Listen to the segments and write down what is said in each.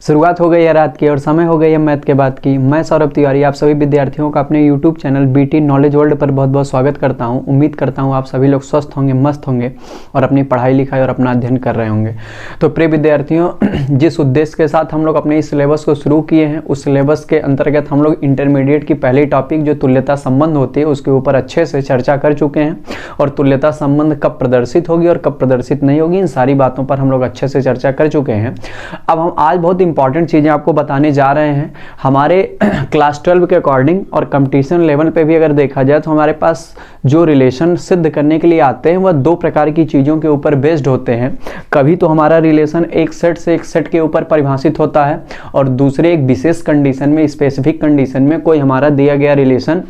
शुरुआत हो गई है रात की और समय हो गई है मैथ के बाद की। मैं सौरभ तिवारी आप सभी विद्यार्थियों का अपने YouTube channel BT knowledge world पर बहुत बहुत स्वागत करता हूं। उम्मीद करता हूं आप सभी लोग स्वस्थ होंगे, मस्त होंगे और अपनी पढ़ाई लिखाई और अपना अध्ययन कर रहे होंगे। तो प्रिय विद्यार्थियों, जिस उद्देश्य के साथ हम लोग अपने इस सिलेबस को शुरू किए हैं, उस सिलेबस के अंतर्गत हम लोग इंटरमीडिएट की पहली टॉपिक जो तुल्यता संबंध होती है उसके ऊपर अच्छे से चर्चा कर चुके हैं। और तुल्यता संबंध कब प्रदर्शित होगी और कब प्रदर्शित नहीं होगी, इन सारी बातों पर हम लोग अच्छे से चर्चा कर चुके हैं। अब हम आज बहुत इंपॉर्टेंट चीज़ें आपको बताने जा रहे हैं। हमारे क्लास 12 के अकॉर्डिंग और कंपटीशन लेवल पे भी अगर देखा जाए तो हमारे पास जो रिलेशन सिद्ध करने के लिए आते हैं वह दो प्रकार की चीज़ों के ऊपर बेस्ड होते हैं। कभी तो हमारा रिलेशन एक सेट से एक सेट के ऊपर परिभाषित होता है और दूसरे एक विशेष कंडीशन में, स्पेसिफिक कंडीशन में कोई हमारा दिया गया रिलेशन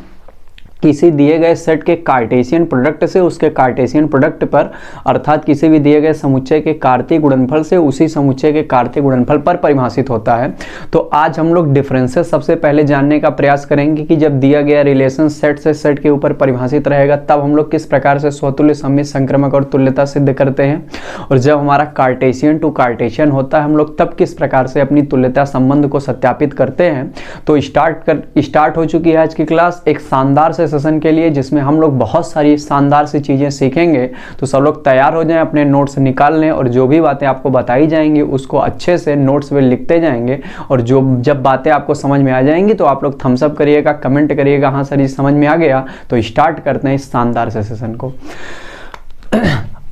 किसी दिए गए सेट के कार्टेशियन प्रोडक्ट से उसके कार्टेशियन प्रोडक्ट पर, अर्थात किसी भी दिए गए समुच्चय के कार्तीय गुणनफल से उसी समुच्चय के कार्तीय गुणनफल पर परिभाषित होता है। तो आज हम लोग डिफरेंसेस सबसे पहले जानने का प्रयास करेंगे कि जब दिया गया रिलेशन सेट से सेट के ऊपर परिभाषित रहेगा तब हम लोग किस प्रकार से स्वतुल्य, सममित, संक्रामक और तुल्यता सिद्ध करते हैं, और जब हमारा कार्टेशियन टू कार्टेशियन होता है हम लोग तब किस प्रकार से अपनी तुल्यता संबंध को सत्यापित करते हैं। तो स्टार्ट हो चुकी है आज की क्लास एक शानदार से सेशन के लिए, जिसमें हम लोग बहुत सारी शानदार सी चीज़ें सीखेंगे। तो सब लोग तैयार हो जाएं, अपने नोट्स निकाल लें और जो भी बातें आपको बताई जाएंगी उसको अच्छे से नोट्स में लिखते जाएंगे। और जब बातें आपको समझ में आ जाएंगी तो आप लोग थम्स अप करिएगा, कमेंट करिएगा, हाँ सर ये समझ में आ गया। तो स्टार्ट करते हैं इस शानदार से सेशन को।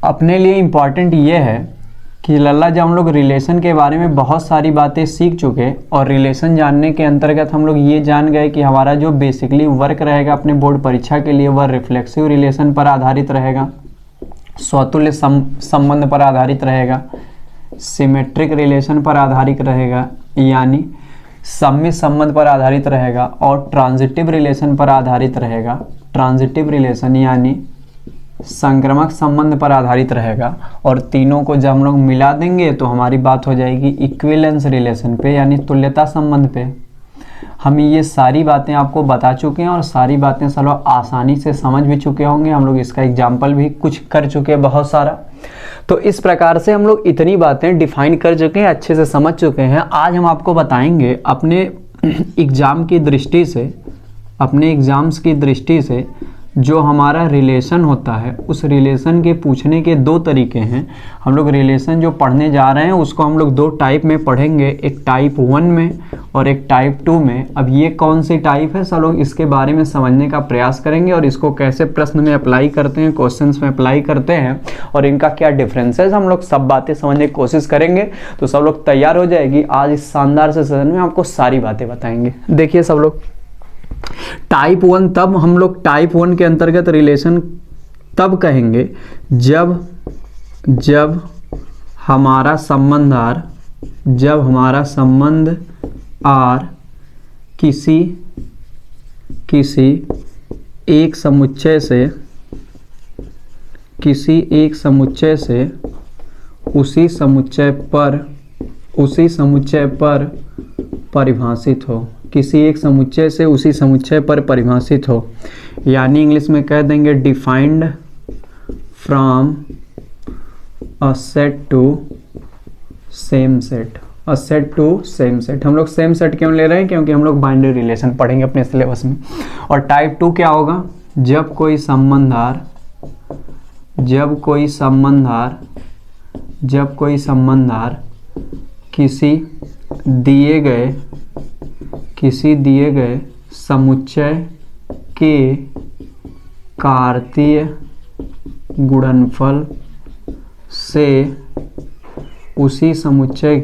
अपने लिए इम्पॉर्टेंट ये है कि लल्ला जब हम लोग रिलेशन के बारे में बहुत सारी बातें सीख चुके और रिलेशन जानने के अंतर्गत हम लोग ये जान गए कि हमारा जो बेसिकली वर्क रहेगा अपने बोर्ड परीक्षा के लिए वह रिफ्लेक्सिव रिलेशन पर आधारित रहेगा, स्वतुल्य संबंध पर आधारित रहेगा, सिमेट्रिक रिलेशन पर आधारित रहेगा यानी सममित संबंध पर आधारित रहेगा, और ट्रांजिटिव रिलेशन पर आधारित रहेगा, ट्रांजिटिव रिलेशन यानी संक्रामक संबंध पर आधारित रहेगा। और तीनों को जब हम लोग मिला देंगे तो हमारी बात हो जाएगी इक्विवेलेंस रिलेशन पे यानी तुल्यता संबंध पे। हम ये सारी बातें आपको बता चुके हैं और सारी बातें सब लोग आसानी से समझ भी चुके होंगे। हम लोग इसका एग्जाम्पल भी कुछ कर चुके हैं बहुत सारा। तो इस प्रकार से हम लोग इतनी बातें डिफाइन कर चुके हैं, अच्छे से समझ चुके हैं। आज हम आपको बताएंगे अपने एग्जाम की दृष्टि से, अपने एग्जाम्स की दृष्टि से जो हमारा रिलेशन होता है उस रिलेशन के पूछने के दो तरीके हैं। हम लोग रिलेशन जो पढ़ने जा रहे हैं उसको हम लोग दो टाइप में पढ़ेंगे, एक टाइप 1 में और एक टाइप 2 में। अब ये कौन सी टाइप है सब लोग इसके बारे में समझने का प्रयास करेंगे और इसको कैसे प्रश्न में अप्लाई करते हैं, क्वेश्चंस में अप्लाई करते हैं और इनका क्या डिफरेंसेस, हम लोग सब बातें समझने की कोशिश करेंगे। तो सब लोग तैयार हो जाएगी, आज इस शानदार से सेशन में आपको सारी बातें बताएंगे। देखिए सब लोग, टाइप 1 तब हम लोग टाइप 1 के अंतर्गत रिलेशन तब कहेंगे जब हमारा संबंध आर किसी एक समुच्चय से उसी समुच्चय पर परिभाषित हो, किसी एक समुच्चय से उसी समुच्चय पर परिभाषित हो, यानी इंग्लिश में कह देंगे defined from a set to same set, a set to same set. हम लोग सेम सेट क्यों ले रहे हैं, क्योंकि हम लोग बाइनरी रिलेशन पढ़ेंगे अपने सिलेबस में। और टाइप 2 क्या होगा, जब कोई संबंधार किसी दिए गए समुच्चय के कार्तीय गुणनफल से उसी समुच्चय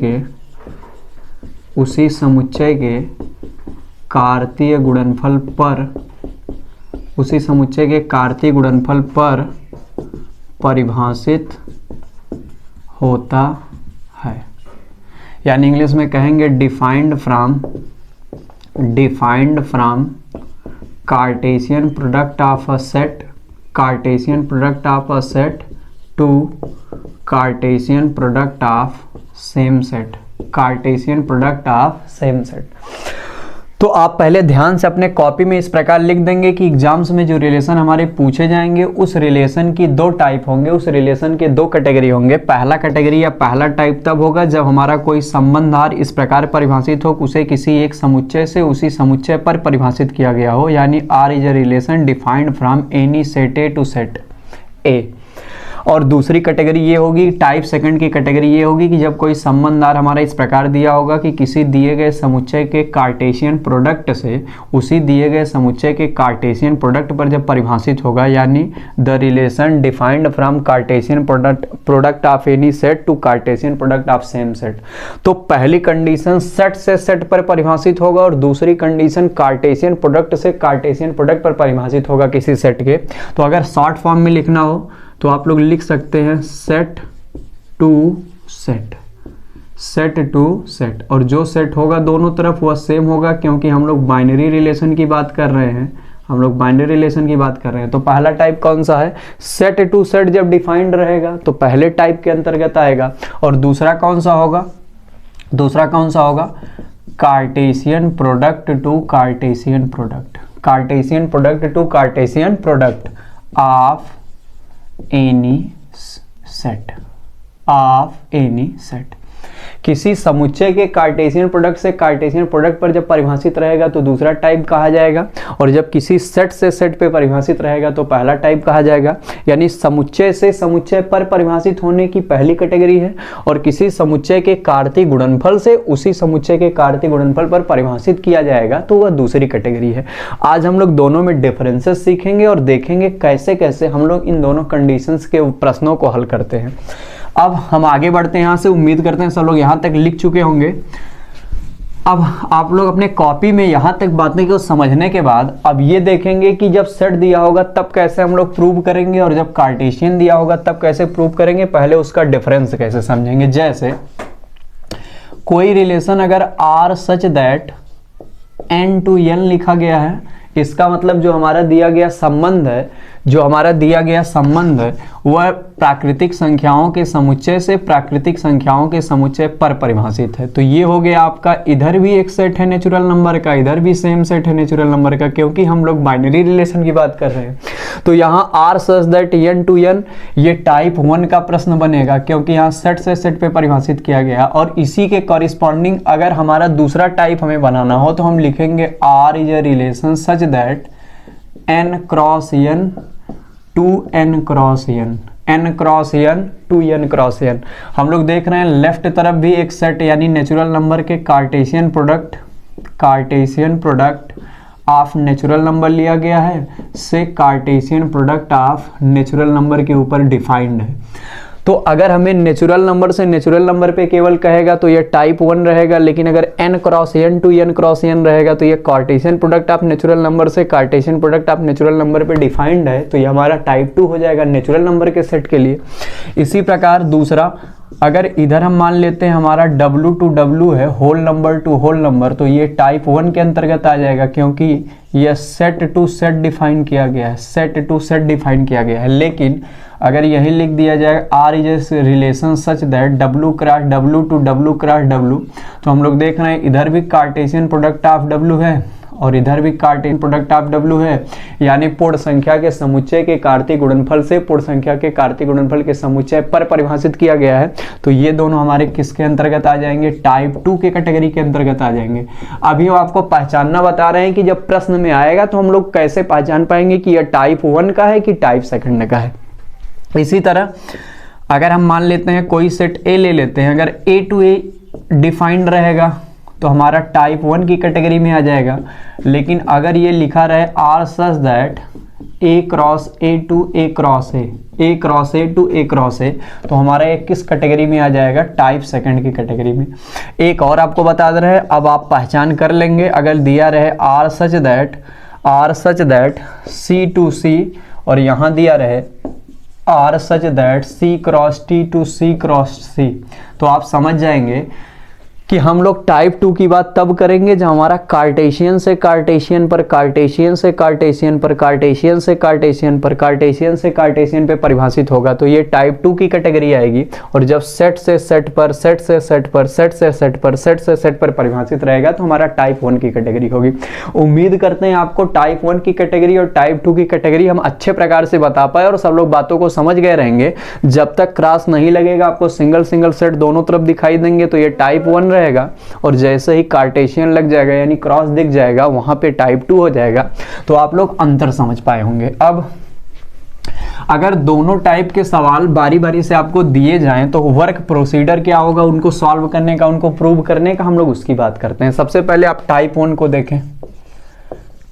के कार्तीय गुणनफल पर परिभाषित होता है, यानी इंग्लिश में कहेंगे defined from Cartesian product of a set to Cartesian product of same set. तो आप पहले ध्यान से अपने कॉपी में इस प्रकार लिख देंगे कि एग्जाम्स में जो रिलेशन हमारे पूछे जाएंगे उस रिलेशन की दो टाइप होंगे, उस रिलेशन के दो कैटेगरी होंगे। पहला कैटेगरी या पहला टाइप तब होगा जब हमारा कोई संबंध आर इस प्रकार परिभाषित हो, उसे किसी एक समुच्चय से उसी समुच्चय पर परिभाषित किया गया हो, यानी R is a relation defined from any set A to set A. और दूसरी कैटेगरी ये होगी, टाइप सेकंड की कैटेगरी ये होगी कि जब कोई संबंध आर हमारा इस प्रकार दिया होगा कि किसी दिए गए समुच्चय के कार्टेशियन प्रोडक्ट से उसी दिए गए समुच्चय के कार्टेशियन प्रोडक्ट पर जब परिभाषित होगा, यानी the relation defined from Cartesian product of any set to Cartesian product of same set. तो पहली कंडीशन सेट से सेट पर परिभाषित होगा और दूसरी कंडीशन कार्टेशियन प्रोडक्ट से कार्टेशियन प्रोडक्ट पर परिभाषित होगा किसी सेट के। तो अगर शॉर्ट फॉर्म में लिखना हो तो आप लोग लिख सकते हैं set to set, set to set. और जो सेट होगा दोनों तरफ वह सेम होगा, क्योंकि हम लोग बाइनरी रिलेशन की बात कर रहे हैं, हम लोग बाइनरी रिलेशन की बात कर रहे हैं। तो पहला टाइप कौन सा है, सेट टू सेट जब डिफाइंड रहेगा तो पहले टाइप के अंतर्गत आएगा। और दूसरा कौन सा होगा, दूसरा कौन सा होगा, Cartesian product to Cartesian product, Cartesian product to Cartesian product of any set, of any set. किसी समुच्चय के कार्टेशियन प्रोडक्ट से कार्टेशियन प्रोडक्ट पर जब परिभाषित रहेगा तो दूसरा टाइप कहा जाएगा, और जब किसी सेट से सेट पे परिभाषित रहेगा तो पहला टाइप कहा जाएगा। यानी समुच्चय से समुच्चय पर परिभाषित होने की पहली कैटेगरी है, और किसी समुच्चय के कार्तीय गुणनफल से उसी समुच्चय के कार्तीय गुणनफल पर परिभाषित किया जाएगा तो वह दूसरी कैटेगरी है। आज हम लोग दोनों में डिफरेंसेस सीखेंगे और देखेंगे कैसे कैसे हम लोग इन दोनों कंडीशंस के प्रश्नों को हल करते हैं। अब हम आगे बढ़ते हैं यहाँ से। उम्मीद करते हैं सब लोग यहाँ तक लिख चुके होंगे। अब आप लोग अपने कॉपी में यहाँ तक बातें को समझने के बाद अब ये देखेंगे कि जब सेट दिया होगा तब कैसे हम लोग प्रूव करेंगे, और जब कार्टेशियन दिया होगा तब कैसे प्रूव करेंगे। पहले उसका डिफरेंस कैसे समझेंगे। जैसे कोई रिलेशन अगर R such that N to N लिखा गया है, इसका मतलब जो हमारा दिया गया संबंध है, जो हमारा दिया गया संबंध है वह प्राकृतिक संख्याओं के समुच्चय से प्राकृतिक संख्याओं के समुच्चय पर परिभाषित है। तो ये हो गया आपका, इधर भी एक सेट है नेचुरल नंबर का, इधर भी सेम सेट है नेचुरल नंबर का, क्योंकि हम लोग बाइनरी रिलेशन की बात कर रहे हैं। तो यहाँ R such that N to N ये टाइप 1 का प्रश्न बनेगा, क्योंकि यहाँ सेट से सेट पे परिभाषित किया गया। और इसी के कॉरिस्पॉन्डिंग अगर हमारा दूसरा टाइप हमें बनाना हो तो हम लिखेंगे R is a relation such that N cross N to N cross N, N cross N to N cross N. हम लोग देख रहे हैं लेफ्ट तरफ भी एक सेट यानी नेचुरल नंबर के Cartesian product, Cartesian product of natural number लिया गया है से Cartesian product of natural number के ऊपर डिफाइंड है। तो अगर हमें नेचुरल नंबर से नेचुरल नंबर पे केवल कहेगा तो ये टाइप 1 रहेगा, लेकिन अगर n cross n to n cross n रहेगा तो ये Cartesian product of natural number से Cartesian product of natural number पे डिफाइंड है, तो ये हमारा टाइप 2 हो जाएगा नेचुरल नंबर के सेट के लिए। इसी प्रकार दूसरा, अगर इधर हम मान लेते हैं हमारा W टू W है, whole number to whole number, तो ये टाइप 1 के अंतर्गत आ जाएगा, क्योंकि ये सेट टू सेट डिफाइन किया गया है, सेट टू सेट डिफाइन किया गया है। लेकिन अगर यही लिख दिया जाए R is a relation such that W cross W to W cross W, तो हम लोग देख रहे हैं इधर भी कार्टेशियन प्रोडक्ट ऑफ W है और इधर भी कार्टेशियन प्रोडक्ट ऑफ W है, यानी पूर्ण संख्या के समुच्चय के कार्तीय गुणनफल से पूर्ण संख्या के कार्तीय गुणनफल के समुच्चय पर परिभाषित किया गया है। तो ये दोनों हमारे किसके अंतर्गत आ जाएंगे, टाइप 2 के कैटेगरी के अंतर्गत आ जाएंगे। अभी हम आपको पहचानना बता रहे हैं कि जब प्रश्न में आएगा तो हम लोग कैसे पहचान पाएंगे कि यह टाइप 1 का है कि टाइप सेकंड का है। इसी तरह अगर हम मान लेते हैं कोई सेट A ले लेते हैं, अगर A टू A डिफाइंड रहेगा तो हमारा टाइप 1 की कैटेगरी में आ जाएगा। लेकिन अगर ये लिखा रहे R such that A cross A to A cross A, A cross A to A cross A, तो हमारा ये किस कैटेगरी में आ जाएगा, टाइप सेकंड की कैटेगरी में। एक और आपको बता दे रहे हैं, अब आप पहचान कर लेंगे। अगर दिया रहे R such that C to C, और यहाँ दिया रहे R such that C cross T to C cross C, तो आप समझ जाएंगे कि हम लोग टाइप 2 की बात तब करेंगे जब हमारा कार्टेशियन से कार्टेशियन पर, कार्टेशियन से कार्टेशियन पर, कार्टेशियन से कार्टेशियन पर, कार्टेशियन से कार्टेशियन पे परिभाषित होगा, तो ये टाइप 2 की कैटेगरी आएगी। और जब सेट से सेट पर, सेट से सेट पर, सेट से सेट पर, सेट से सेट पर परिभाषित रहेगा तो हमारा टाइप 1 की कैटेगरी होगी। उम्मीद करते हैं आपको टाइप 1 की कैटेगरी और टाइप 2 की कैटेगरी हम अच्छे प्रकार से बता पाए और सब लोग बातों को समझ गए रहेंगे। जब तक क्रॉस नहीं लगेगा, आपको सिंगल सिंगल सेट दोनों तरफ दिखाई देंगे तो ये टाइप 1 रहेगा, और जैसे ही कार्टेशियन लग जाएगा यानी क्रॉस दिख जाएगा वहां पे टाइप 2 हो जाएगा। तो आप लोग अंतर समझ पाए होंगे। अब अगर दोनों टाइप के सवाल बारी बारी से आपको दिए जाएं तो वर्क प्रोसीडर क्या होगा उनको सॉल्व करने का, उनको प्रूव करने का, हम लोग उसकी बात करते हैं। सबसे पहले आप टाइप 1 को देखें।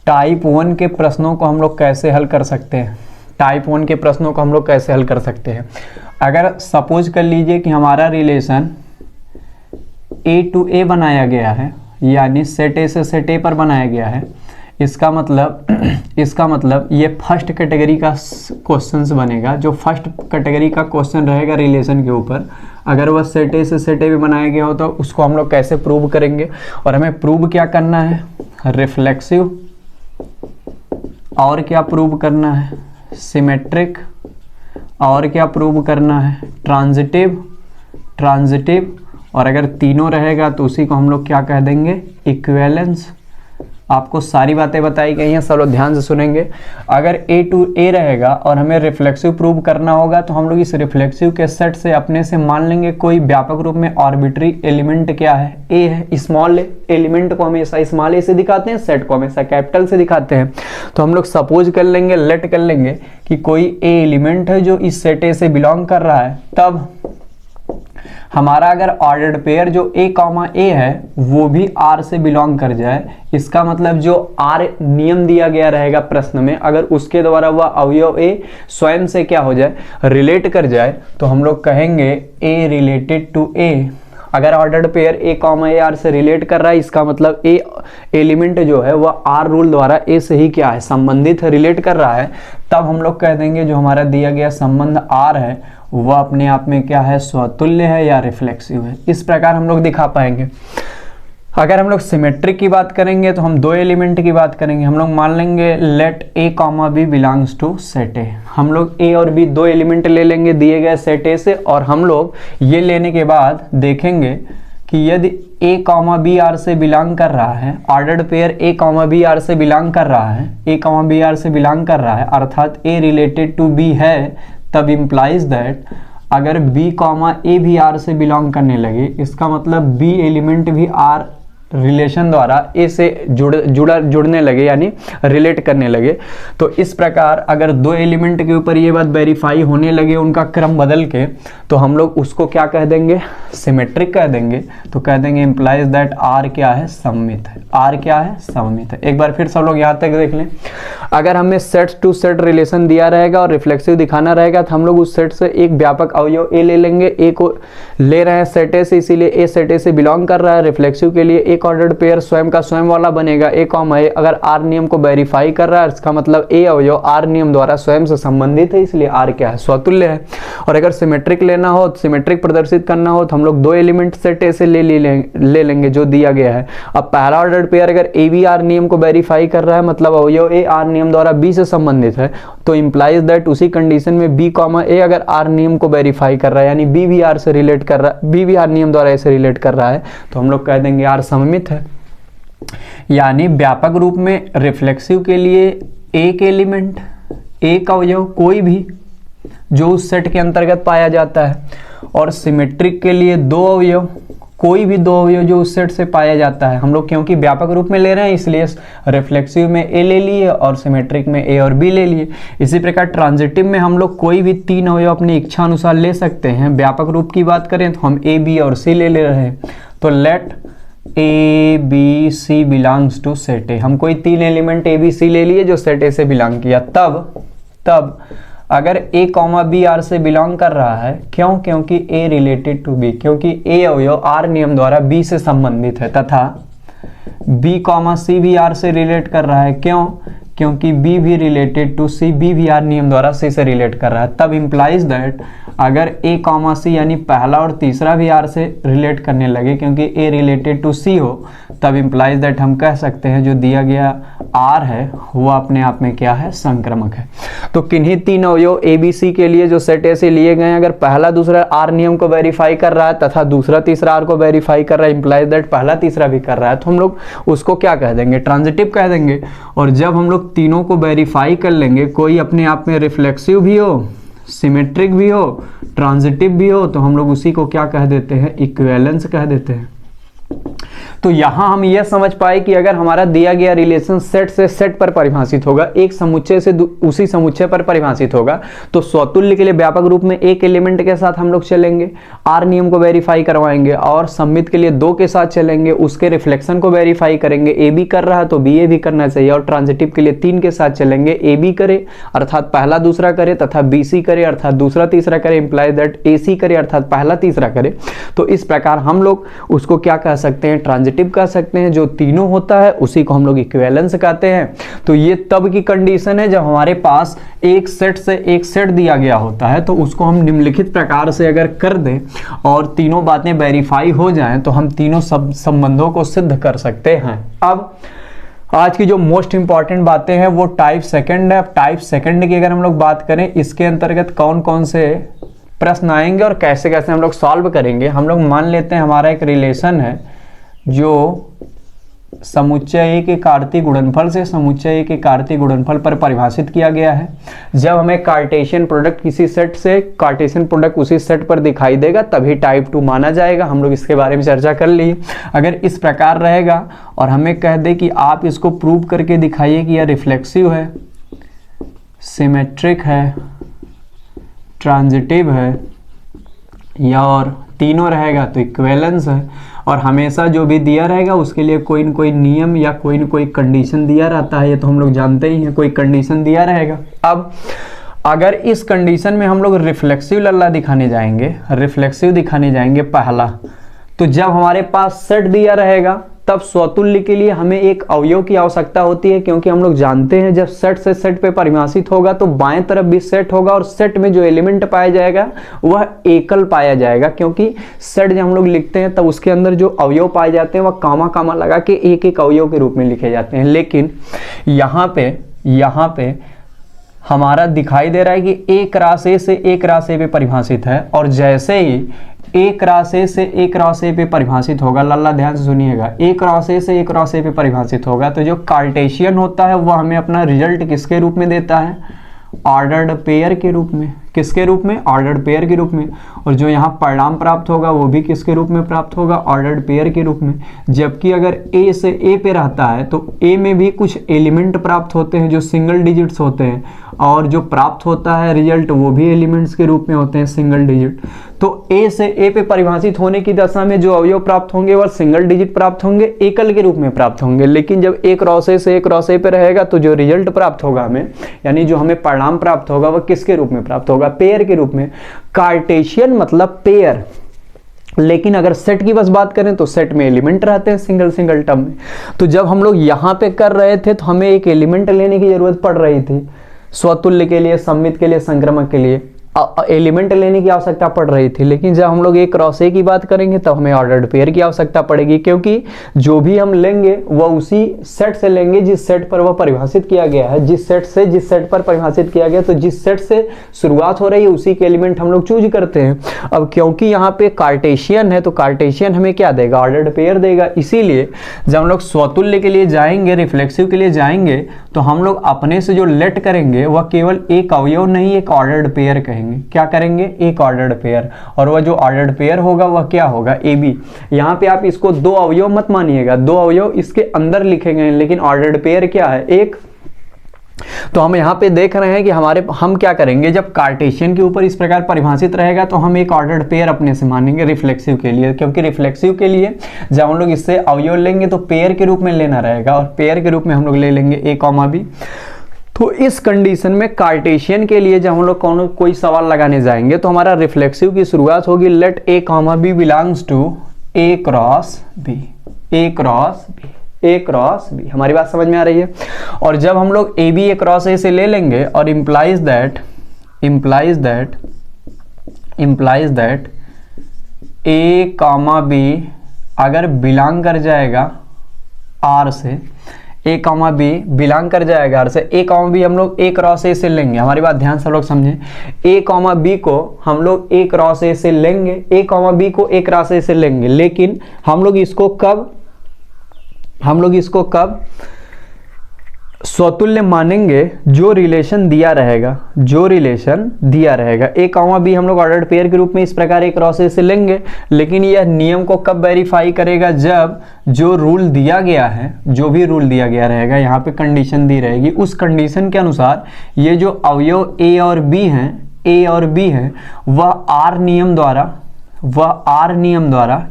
टाइप 1 के प्रश्नों को हम लोग कैसे हल कर सकते हैं, टाइप 1 के प्रश्नों को हम लोग कैसे हल कर सकते हैं। अगर सपोज कर लीजिए कि हमारा रिलेशन A to A बनाया गया है, यानी सेट A से सेट A पर बनाया गया है, इसका मतलब ये फर्स्ट कैटेगरी का क्वेश्चंस बनेगा। जो फर्स्ट कैटेगरी का क्वेश्चन रहेगा रिलेशन के ऊपर, अगर वह सेट A से सेट A भी बनाया गया हो तो उसको हम लोग कैसे प्रूव करेंगे। और हमें प्रूव क्या करना है, रिफ्लेक्सिव, और क्या प्रूव करना है, सिमेट्रिक, और क्या प्रूव करना है, ट्रांजिटिव, और अगर तीनों रहेगा तो उसी को हम लोग क्या कह देंगे, इक्विवेलेंस। आपको सारी बातें बताई गई हैं, सब लोग ध्यान से सुनेंगे। अगर A to A रहेगा और हमें रिफ्लेक्सिव प्रूव करना होगा तो हम लोग इस रिफ्लेक्सिव के सेट से अपने से मान लेंगे कोई व्यापक रूप में आर्बिट्री एलिमेंट क्या है, A है। स्मॉल एलिमेंट को हमेशा स्मॉल A से दिखाते हैं, सेट को हमेशा कैपिटल से दिखाते हैं। तो हम लोग सपोज कर लेंगे, लेट कर लेंगे कि कोई A एलिमेंट है जो इस सेट A से बिलोंग कर रहा है। तब हमारा अगर ऑर्डर्ड पेयर जो A, A है वो भी R से बिलोंग कर जाए, इसका मतलब जो R नियम दिया गया रहेगा प्रश्न में, अगर उसके द्वारा वह अवयव A स्वयं से क्या हो जाए, रिलेट कर जाए, तो हम लोग कहेंगे A रिलेटेड टू A। अगर ordered pair A, A R से रिलेट कर रहा है, इसका मतलब A एलिमेंट जो है वह R रूल द्वारा A से ही क्या है, संबंधित है, रिलेट कर रहा है। तब हम लोग कह देंगे जो हमारा दिया गया संबंध R है वह अपने आप में क्या है, स्वतुल्य है या रिफ्लेक्सिव है। इस प्रकार हम लोग दिखा पाएंगे। अगर हम लोग सिमेट्रिक की बात करेंगे तो हम दो एलिमेंट की बात करेंगे। हम लोग मान लेंगे let A, B belongs to set A। हम लोग A और B दो एलिमेंट ले लेंगे दिए गए सेट A से, और हम लोग ये लेने के बाद देखेंगे कि यदि A, B R से बिलोंग कर रहा है, ordered pair A, B R से बिलोंग कर रहा है, A, B R से बिलोंग कर रहा है, अर्थात A रिलेटेड टू B है, तब इम्प्लाइज दैट अगर B, A भी R से बिलोंग करने लगे, इसका मतलब B एलिमेंट भी R रिलेशन द्वारा A से जुड़ने लगे, यानी रिलेट करने लगे। तो इस प्रकार अगर दो एलिमेंट के ऊपर ये बात वेरीफाई होने लगे उनका क्रम बदल के, तो हम लोग उसको क्या कह देंगे, सिमेट्रिक कह देंगे। तो कह देंगे इम्प्लाइज दैट R क्या है, सममित है। R क्या है, सममित है। एक बार फिर सब लोग यहाँ तक देख लें। अगर हमें सेट टू सेट रिलेशन दिया रहेगा और रिफ्लेक्सिव दिखाना रहेगा तो हम लोग उस सेट से एक व्यापक अवयव A ले लेंगे। A को ले रहे हैं सेट A से, इसीलिए A सेट A से बिलोंग कर रहा है। रिफ्लेक्सिव के लिए एक ऑर्डर्ड पेयर स्वयं का स्वयं वाला बनेगा A, A। अगर R नियम को वेरीफाई कर रहा है, इसका मतलब A अवयव R नियम द्वारा स्वयं से संबंधित है, इसलिए R क्या है, स्वतुल्य है। और अगर सिमेट्रिक लेना हो, सिमेट्रिक प्रदर्शित करना हो, तो हम लोग दो एलिमेंट सेट A से ले लेंगे जो दिया गया है। अब पहला ऑर्डर्ड पेयर अगर A भी R नियम को वेरीफाई कर रहा है, मतलब अवयव A R नियम द्वारा B से संबंधित है, तो इंप्लाइज दैट उसी कंडीशन में B, A अगर R नियम को वेरीफाई कर रहा है, यानी B भी R से रिलेट कर रहा है, B भी R नियम द्वारा A से रिलेट कर रहा है, तो हम लोग कह देंगे R सममित है। यानी व्यापक रूप में रिफ्लेक्सिव के लिए एक एलिमेंट, एक अवयव कोई भी जो उस सेट के अंतर्गत पाया जाता है, और सिमेट्रिक के लिए दो अवयव, कोई भी दो अवयव जो उस सेट से पाया जाता है। हम लोग क्योंकि व्यापक रूप में ले रहे हैं इसलिए रिफ्लेक्सिव में A ले लिए और सिमेट्रिक में A और B ले लिए। इसी प्रकार ट्रांजिटिव में हम लोग कोई भी तीन अवयव अपनी इच्छा अनुसार ले सकते हैं। व्यापक रूप की बात करें तो हम A, B और C ले रहे हैं। तो let A, B, C belongs to set A। हम कोई तीन एलिमेंट A, B, C ले लिए जो सेट A से बिलोंग किया। तब अगर A, B R से बिलोंग कर रहा है, क्यों, क्योंकि A रिलेटेड टू B, क्योंकि A अवयव R नियम द्वारा B से संबंधित है, तथा B, C भी R से रिलेट कर रहा है, क्यों, क्योंकि बी भी रिलेटेड टू सी, बी भी आर नियम द्वारा सी से रिलेट कर रहा है, तब इंप्लाइज दैट अगर ए कॉमा सी यानी पहला और तीसरा भी आर से रिलेट करने लगे, क्योंकि ए रिलेटेड टू सी हो, तब इंप्लाइज दैट हम कह सकते हैं जो दिया गया आर है वो अपने आप में क्या है, संक्रमक है। तो किन्हीं तीन अवयव ए बी सी के लिए जो सेट ए से लिए गए हैं, अगर पहला दूसरा आर नियम को वेरीफाई कर रहा है तथा दूसरा तीसरा आर को वेरीफाई कर रहा है, इंप्लाइज दैट पहला तीसरा भी कर रहा है, तो हम लोग उसको क्या कह देंगे, ट्रांजिटिव कह देंगे। और जब हम लोग तीनों को वेरीफाई कर लेंगे, कोई अपने आप में रिफ्लेक्सिव भी हो, सिमेट्रिक भी हो, ट्रांजिटिव भी हो, तो हम लोग उसी को क्या कह देते हैं, इक्विवेलेंस कह देते हैं। तो यहां हम यह समझ पाए कि अगर हमारा दिया गया रिलेशन सेट से सेट पर परिभाषित होगा, एक समुच्चय से उसी समुच्चय पर परिभाषित होगा, तो स्वतुल्य के लिए व्यापक रूप में एक एलिमेंट के साथ हम लोग चलेंगे, आर नियम को वेरीफाई करवाएंगे, और सममित के लिए 2 के साथ चलेंगे, उसके रिफ्लेक्शन को वेरीफाई करेंगे, ए बी कर रहा है तो बी ए भी करना चाहिए, और ट्रांजिटिव के लिए 3 के साथ चलेंगे, ए बी करे अर्थात पहला दूसरा करे तथा बी सी करे अर्थात दूसरा तीसरा करे, इंप्लाई दैट ए सी करे अर्थात पहला तीसरा करे। तो इस प्रकार हम लोग उसको क्या कह सकते हैं, ट्रांजिटिव कह सकते हैं। जो तीनों होता है उसी को हम लोग इक्विवेलेंस कहते हैं। तो ये तब की कंडीशन है जब हमारे पास एक सेट से एक सेट दिया गया होता है, तो उसको हम निम्नलिखित प्रकार से अगर कर दें और तीनों बातें वेरीफाई हो जाएं, तो हम तीनों संबंधों को सिद्ध कर सकते हैं। अब आज की जो मोस्ट इंपॉर्टेंट बातें हैं वो टाइप सेकंड है। अब टाइप सेकंड की अगर हम लोग बात करें, इसके अंतर्गत कौन कौन से प्रश्न आएंगे और कैसे कैसे हम लोग सॉल्व करेंगे। हम लोग मान लेते हैं हमारा एक रिलेशन है जो समुच्चय ए के कार्तीय गुणनफल से समुच्चय ए के कार्तीय गुणनफल पर परिभाषित किया गया है। जब हमें कार्टेशियन प्रोडक्ट किसी सेट से कार्टेशियन प्रोडक्ट उसी सेट पर दिखाई देगा तभी टाइप 2 माना जाएगा। हम लोग इसके बारे में चर्चा कर ली। अगर इस प्रकार रहेगा और हमें कह दे कि आप इसको प्रूव करके दिखाइए कि यह रिफ्लेक्सिव है, सिमेट्रिक है, ट्रांजिटिव है या और तीनों रहेगा तो इक्विवेलेंस है, और हमेशा जो भी दिया रहेगा उसके लिए कोई न कोई नियम या कोई न कोई कंडीशन दिया रहता है, ये तो हम लोग जानते ही हैं, कोई कंडीशन दिया रहेगा। अब अगर इस कंडीशन में हम लोग रिफ्लेक्सिव लल्ला दिखाने जाएंगे पहला, तो जब हमारे पास सेट दिया रहेगा तब स्वतुल्य के लिए हमें एक अवयव की आवश्यकता होती है, क्योंकि हम लोग जानते हैं जब सेट से सेट पे परिभाषित होगा तो बाएं तरफ भी सेट होगा और सेट में जो एलिमेंट पाया जाएगा वह एकल पाया जाएगा, क्योंकि सेट जब हम लोग लिखते हैं तब उसके अंदर जो अवयव पाए जाते हैं वह कामा कामा लगा के एक एक अवयव के रूप में लिखे जाते हैं। लेकिन यहाँ पे हमारा दिखाई दे रहा है कि एक रास ए से एक रास ए पे परिभाषित है, और जैसे ही एक रास ए से एक रास ए पे परिभाषित होगा, लल्ला ध्यान से सुनिएगा, एक रास ए से एक रास ए पे परिभाषित होगा, तो जो कार्टेशियन होता है वह हमें अपना रिजल्ट किसके रूप में देता है, ऑर्डर्ड पेयर के रूप में। किसके रूप में, ऑर्डर्ड पेयर के रूप में। और जो यहाँ परिणाम प्राप्त होगा वो भी किसके रूप में प्राप्त होगा, ऑर्डर्ड पेयर के रूप में। जबकि अगर ए से ए पे रहता है तो ए में भी कुछ एलिमेंट प्राप्त होते हैं जो सिंगल डिजिट्स होते हैं, और जो प्राप्त होता है रिजल्ट वो भी एलिमेंट्स के रूप में होते हैं, सिंगल डिजिट। तो ए से ए पे परिभाषित होने की दशा में जो अवयव प्राप्त होंगे वह सिंगल डिजिट प्राप्त होंगे, एकल के रूप में प्राप्त होंगे। लेकिन जब एक रॉस ए से एक रॉस ए पे रहेगा तो जो रिजल्ट प्राप्त होगा हमें, यानी जो हमें परिणाम प्राप्त होगा वह किसके रूप में प्राप्त होगा, पेयर के रूप में। कार्टेशियन मतलब पेयर। लेकिन अगर सेट की बस बात करें तो सेट में एलिमेंट रहते हैं सिंगल सिंगल टर्म में। तो जब हम लोग यहाँ पे कर रहे थे तो हमें एक एलिमेंट लेने की जरूरत पड़ रही थी, स्वतुल्य के लिए, सममित के लिए, संक्रमक के लिए एलिमेंट लेने की आवश्यकता पड़ रही थी। लेकिन जब हम लोग एक क्रॉस ए की बात करेंगे तब हमें ऑर्डर्ड पेयर की आवश्यकता पड़ेगी, क्योंकि जो भी हम लेंगे वह उसी सेट से लेंगे जिस सेट पर वह परिभाषित किया गया है। जिस सेट पर परिभाषित किया गया, तो जिस सेट से शुरुआत हो रही है उसी के एलिमेंट हम लोग चूज करते हैं। अब क्योंकि यहाँ पे कार्टेशियन है तो कार्टेशियन हमें क्या देगा, ऑर्डर्ड पेयर देगा। इसीलिए जब हम लोग स्वतुल्य के लिए जाएंगे, रिफ्लेक्सिव के लिए जाएंगे, तो हम लोग अपने से जो लेट करेंगे वह केवल एक अवयव नहीं, एक ऑर्डर्ड पेयर कहेंगे। क्या करेंगे, एक ऑर्डर्ड पेयर। और वह जो ऑर्डर्ड पेयर होगा वह क्या होगा, ए बी। यहाँ पे आप इसको दो अवयव मत मानिएगा, दो अवयव इसके अंदर लिखेंगे, लेकिन ऑर्डर्ड पेयर क्या है, एक। तो हम यहाँ पे देख रहे हैं कि हम क्या करेंगे, जब कार्टेशियन के ऊपर इस प्रकार परिभाषित रहेगा तो हम एक ऑर्डर्ड पेयर अपने से मानेंगे रिफ्लेक्सिव के लिए, क्योंकि रिफ्लेक्सिव के लिए जब हम लोग इससे अवयव लेंगे तो पेयर के रूप में लेना रहेगा, और पेयर के रूप में हम लोग ले लेंगे ए कॉमा बी। तो इस कंडीशन में कार्टेशियन के लिए जब हम लोग कोई सवाल लगाने जाएंगे तो हमारा रिफ्लेक्सिव की शुरुआत होगी, let A comma B belongs to A cross B, A cross B. A cross B. हमारी बात समझ में आ रही है। और जब हम लोग ए बी ए क्रॉस ए से ले लेंगे और implies that A comma B अगर बिलोंग कर जाएगा आर से, ए कॉमा बी बिलोंग कर जाएगा आर से, ए कॉमा बी हम लोग ए क्रॉस ए से लेंगे। हमारी बात ध्यान से लोग समझें, ए कॉमा बी को हम लोग ए क्रॉस ए से लेंगे, ए कॉमा बी को ए क्रॉस ए से लेंगे, लेकिन हम लोग इसको कब स्वतुल्य मानेंगे? जो रिलेशन दिया रहेगा, ए कॉमा बी हम लोग ऑर्डर्ड पेयर के रूप में इस प्रकार ए क्रॉस ए से लेंगे, लेकिन यह नियम को कब वेरीफाई करेगा? जब जो रूल दिया गया है, जो भी रूल दिया गया रहेगा, यहाँ पे कंडीशन दी रहेगी, उस कंडीशन के अनुसार ये जो अवयव ए और बी हैं वह आर नियम द्वारा,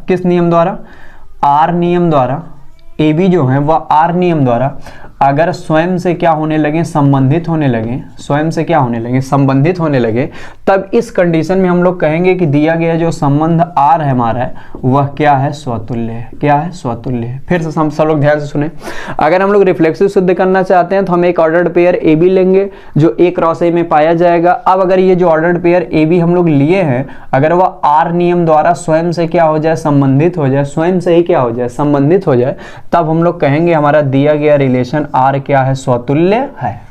किस नियम द्वारा? आर नियम द्वारा, ए बी जो है वह आर नियम द्वारा अगर स्वयं से क्या होने लगे? संबंधित होने लगे, तब इस कंडीशन में हम लोग कहेंगे कि दिया गया जो संबंध आर है हमारा है वह क्या है? स्वतुल्य है। स्वतुल्य है। फिर से सब लोग ध्यान से सुने। अगर हम लोग रिफ्लेक्सिव सिद्ध करना चाहते हैं तो हम एक ऑर्डर्ड पेयर ए बी लेंगे जो ए क्रॉस ए में पाया जाएगा। अब अगर ये जो ऑर्डर्ड पेयर ए बी हम लोग लिए हैं, अगर वह आर नियम द्वारा स्वयं से क्या हो जाए? संबंधित हो जाए, संबंधित हो जाए, तब हम लोग कहेंगे हमारा दिया गया रिलेशन आर क्या है? स्वतुल्य है।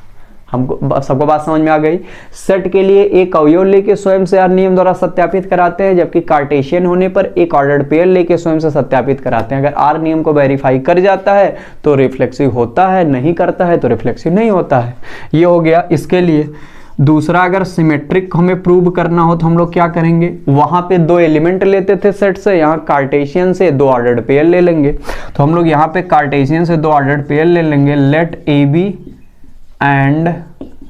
हमको सबको बात समझ में आ गई। सेट के लिए एक अवयव लेके स्वयं से आर नियम द्वारा सत्यापित कराते हैं, जबकि कार्टेशियन होने पर एक ऑर्डर्ड पेयर लेके स्वयं से सत्यापित कराते हैं। अगर आर नियम को वेरीफाई कर जाता है तो रिफ्लेक्सिव होता है, नहीं करता है तो रिफ्लेक्सिव नहीं होता है। ये हो गया इसके लिए। दूसरा, अगर सिमेट्रिक हमें प्रूव करना हो तो हम लोग क्या करेंगे? वहां पे दो एलिमेंट लेते थे सेट से, यहाँ कार्टेशियन से दो ऑर्डर्ड पेयर ले लेंगे। तो हम लोग यहाँ पे कार्टेशियन से दो ऑर्डर्ड पेयर ले लेंगे। Let A B and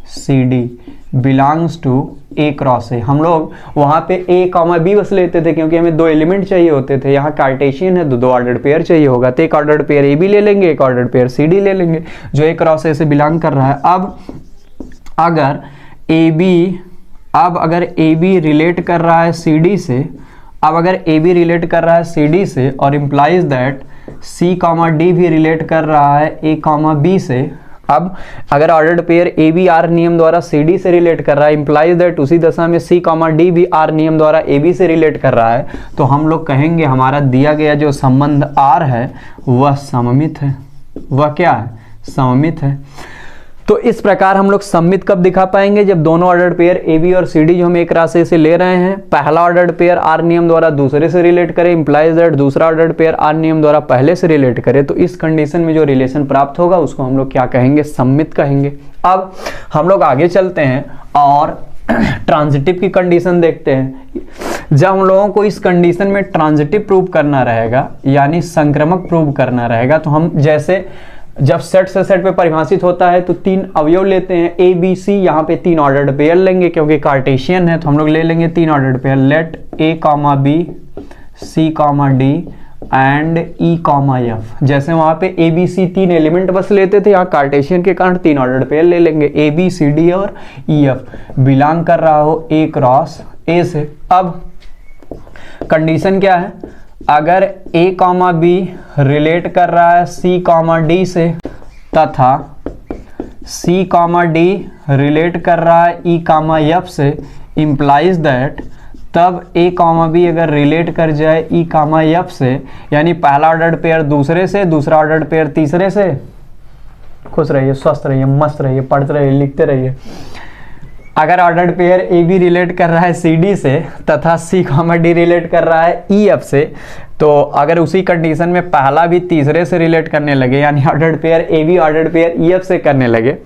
C D belongs to A cross A. हम लोग वहां पे ए कॉमा बी बस लेते थे क्योंकि हमें दो एलिमेंट चाहिए होते थे। यहाँ कार्टेशियन है तो दो ऑर्डर्ड पेयर चाहिए होगा, तो एक ऑर्डर्ड पेयर ए बी ले लेंगे, एक ऑर्डर्ड पेयर सी डी ले लेंगे जो ए क्रॉस ए से बिलोंग कर रहा है। अब अगर ए बी रिलेट कर रहा है सी डी से, और implies that C comma D भी रिलेट कर रहा है ए कॉमा बी से। अब अगर ordered pair A B R नियम द्वारा सी डी से रिलेट कर रहा है, इम्प्लाइज दैट उसी दशा में सी कॉमा डी भी आर नियम द्वारा ए बी से रिलेट कर रहा है, तो हम लोग कहेंगे हमारा दिया गया जो संबंध आर है वह सममित है। वह क्या है? सममित है। तो इस प्रकार हम लोग सममित कब दिखा पाएंगे? जब दोनों ऑर्डर्ड पेयर ए बी और सी डी जो हम एक राशि से ले रहे हैं, पहला ऑर्डर्ड पेयर आर नियम द्वारा दूसरे से रिलेट करे, इम्प्लाइज दैट दूसरा ऑर्डर्ड पेयर आर नियम द्वारा पहले से रिलेट करे, तो इस कंडीशन में जो रिलेशन प्राप्त होगा उसको हम लोग क्या कहेंगे? सममित कहेंगे। अब हम लोग आगे चलते हैं और ट्रांजिटिव की कंडीशन देखते हैं। जब हम लोगों को इस कंडीशन में ट्रांजिटिव प्रूव करना रहेगा, यानी संक्रामक प्रूव करना रहेगा, तो हम जैसे जब सेट से सेट पे परिभाषित होता है तो तीन अवयव लेते हैं ए बी सी, यहाँ पे तीन ऑर्डर्ड पेयर लेंगे क्योंकि कार्टेशियन है, तो हम लोग ले लेंगे तीन ordered pair. Let A comma B C comma D and E comma F. जैसे वहां पे ए बी सी तीन एलिमेंट बस लेते थे, यहाँ कार्टेशियन के कारण तीन ऑर्डर्ड पेयर ले लेंगे। ए बी सी डी और ई एफ बिलोंग कर रहा हो ए क्रॉस ए से। अब कंडीशन क्या है? अगर a कॉमा बी रिलेट कर रहा है c कॉमा डी से, तथा c कॉमा डी रिलेट कर रहा है e कॉमा एफ से, इम्प्लाइज दैट तब a कॉमा बी अगर रिलेट कर जाए e कॉमा एफ से, यानी पहला ऑर्डर्ड पेयर दूसरे से, दूसरा ऑर्डर्ड पेयर तीसरे से। खुश रहिए, स्वस्थ रहिए, मस्त रहिए, पढ़ते रहिए, लिखते रहिए। अगर ordered pair A B relate कर रहा है सी डी से तथा सी कॉमा डी रिलेट कर रहा है ई एफ से, तो अगर उसी कंडीशन में पहला भी तीसरे से रिलेट करने लगे, यानी ordered pair A be ordered pair E F से करने लगे,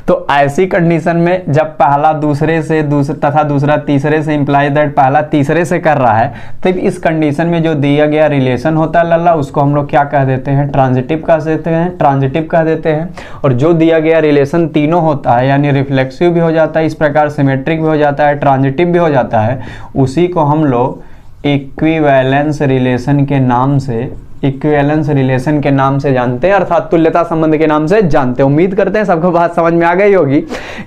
तो ऐसी कंडीशन में जब पहला दूसरे से तथा दूसरा तीसरे से, इम्प्लाई दैट पहला तीसरे से कर रहा है, तब इस कंडीशन में जो दिया गया रिलेशन होता है लल्ला, उसको हम लोग क्या कह देते हैं? ट्रांजिटिव कह देते हैं। और जो दिया गया रिलेशन तीनों होता है, यानी रिफ्लेक्सिव भी हो जाता है, इस प्रकार सिमेट्रिक भी हो जाता है, ट्रांजिटिव भी हो जाता है, उसी को हम लोग इक्विवेलेंस रिलेशन के नाम से इक्विवेलेंस रिलेशन के नाम से जानते हैं, अर्थात तुल्यता संबंध के नाम से जानते हैं। उम्मीद करते हैं सबको बात समझ में आ गई होगी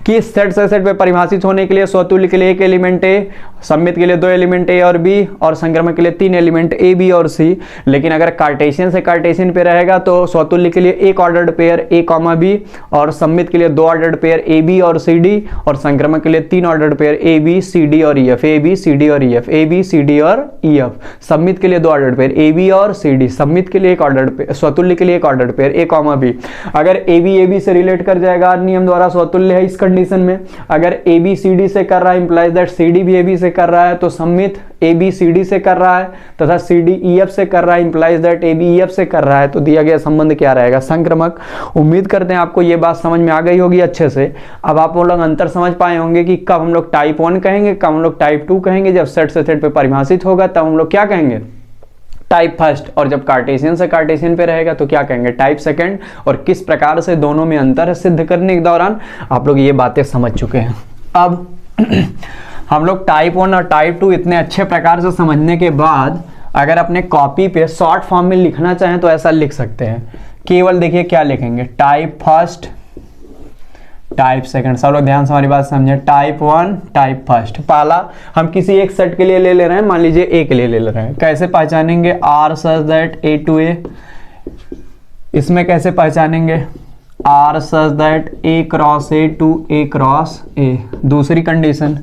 कि सेट से सेट में परिभाषित होने के लिए स्वतुल्य के लिए एक एलिमेंट ए, सममित के लिए दो एलिमेंट ए और बी, और संक्रमक के लिए तीन एलिमेंट ए बी और सी। लेकिन अगर कार्टेशियन से कार्टेशियन पे रहेगा तो स्वतुल्य के लिए एक ordered pair A comma B, और सममित के लिए दो ऑर्डर्ड पेयर ए बी और सी डी, और संक्रमक के लिए तीन ordered pair A B C D और E F, A B C D और E F, A B C D और ई एफ। सममित के लिए दो ऑर्डर्ड पेयर ए बी और सी डी, सममित के लिए एक ऑर्डर्ड पेयर, स्वतुल्य के लिए एक ordered pair A comma B. अगर ए बी से रिलेट कर जाएगा नियम द्वारा स्वतुल्य है इस कंडीशन में। अगर ए बी सी डी से कर रहा है इंप्लाइज दैट सी डी भी ए बी से कर रहा है, तो सममित ए बी सी डी से कर रहा है तथा सी डी ई एफ से कर रहा है implies that A B E F से कर रहा है, तो दिया गया संबंध क्या रहेगा? संक्रमक। उम्मीद करते हैं आपको ये बात समझ में आ गई होगी अच्छे से। अब आप लोग अंतर समझ पाए होंगे कि कब हम लोग टाइप 1 कहेंगे, कब हम लोग टाइप 2 कहेंगे। जब सेट से सेट पे परिभाषित होगा तब हम लोग क्या कहेंगे? Type first. और जब कार्टेशियन से कार्टेशियन पे रहेगा तो क्या कहेंगे? Type second. और किस प्रकार से दोनों में अंतर है सिद्ध करने के दौरान आप लोग ये बातें समझ चुके हैं। अब हम लोग टाइप 1 और टाइप 2 इतने अच्छे प्रकार से समझने के बाद अगर अपने कॉपी पे शॉर्ट फॉर्म में लिखना चाहें तो ऐसा लिख सकते हैं। केवल देखिए क्या लिखेंगे, टाइप फर्स्ट, टाइप सेकंड। सब लोग ध्यान से हमारी बात समझे। Type 1, type first. पहला हम किसी एक सेट के लिए ले रहे हैं, मान लीजिए ए के लिए ले रहे हैं। कैसे पहचानेंगे? R such that A to A. इसमें कैसे पहचानेंगे? R such that A cross A to A cross A. दूसरी कंडीशन,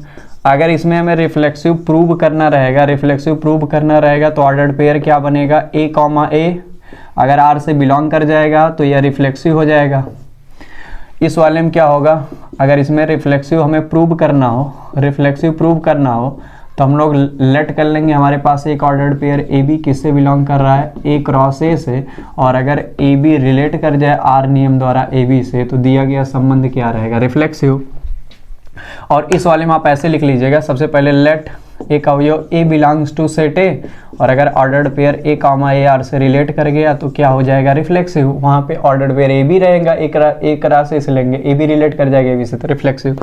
अगर इसमें हमें रिफ्लेक्सिव प्रूव करना रहेगा, रिफ्लेक्सिव प्रूव करना रहेगा तो ऑर्डर्ड पेयर क्या बनेगा? ए कॉमा ए। अगर आर से बिलोंग कर जाएगा तो यह रिफ्लेक्सिव हो जाएगा। इस वाले में क्या होगा? अगर इसमें रिफ्लेक्सिव हमें प्रूव करना हो, रिफ्लेक्सिव प्रूव करना हो तो हम लोग लेट कर लेंगे हमारे पास एक ऑर्डर्ड पेयर ए बी किससे बिलोंग कर रहा है? ए क्रॉस ए से। और अगर ए बी रिलेट कर जाए आर नियम द्वारा ए बी से तो दिया गया संबंध क्या रहेगा? रिफ्लेक्सिव। और इस वाले में आप ऐसे लिख लीजिएगा, सबसे पहले लेट एक अवयव A belongs to set A, और अगर ordered pair A comma A R से रिलेट कर गया तो क्या हो जाएगा? रिफ्लेक्सिव। वहाँ पे ऑर्डर्ड पेयर ए बी रहेगा, एक राशि से लेंगे, ए बी रिलेट कर जाएगा ए बी से तो रिफ्लेक्सिव।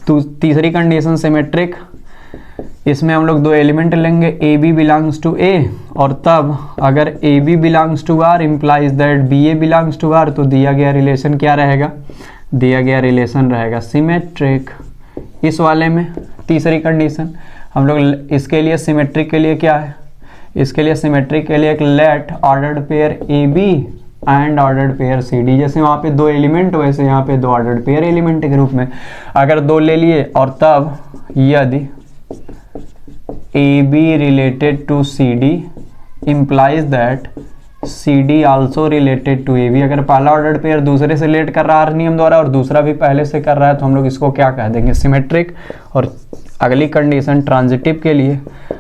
तो तीसरी कंडीशन सिमेट्रिक। इसमें हम लोग दो एलिमेंट लेंगे, A B belongs to A, और तब अगर A B belongs to R implies that B A belongs to R, तो दिया गया रिलेशन क्या रहेगा? दिया गया रिलेशन रहेगा सिमेट्रिक। इस वाले में तीसरी कंडीशन हम लोग इसके लिए सिमेट्रिक के लिए क्या है? इसके लिए सिमेट्रिक के लिए एक let ordered pair A B and ordered pair C D. जैसे वहाँ पे दो एलिमेंट वैसे यहाँ पे दो ऑर्डर्ड पेयर एलिमेंट के रूप में अगर दो ले लिए, और तब यदि A B related to C D implies that C D also related to A B. अगर पहला ऑर्डर्ड पेयर दूसरे से रिलेट कर रहा है नियम द्वारा और दूसरा भी पहले से कर रहा है तो हम लोग इसको क्या कह देंगे? सिमेट्रिक। और अगली कंडीशन ट्रांजिटिव के लिए,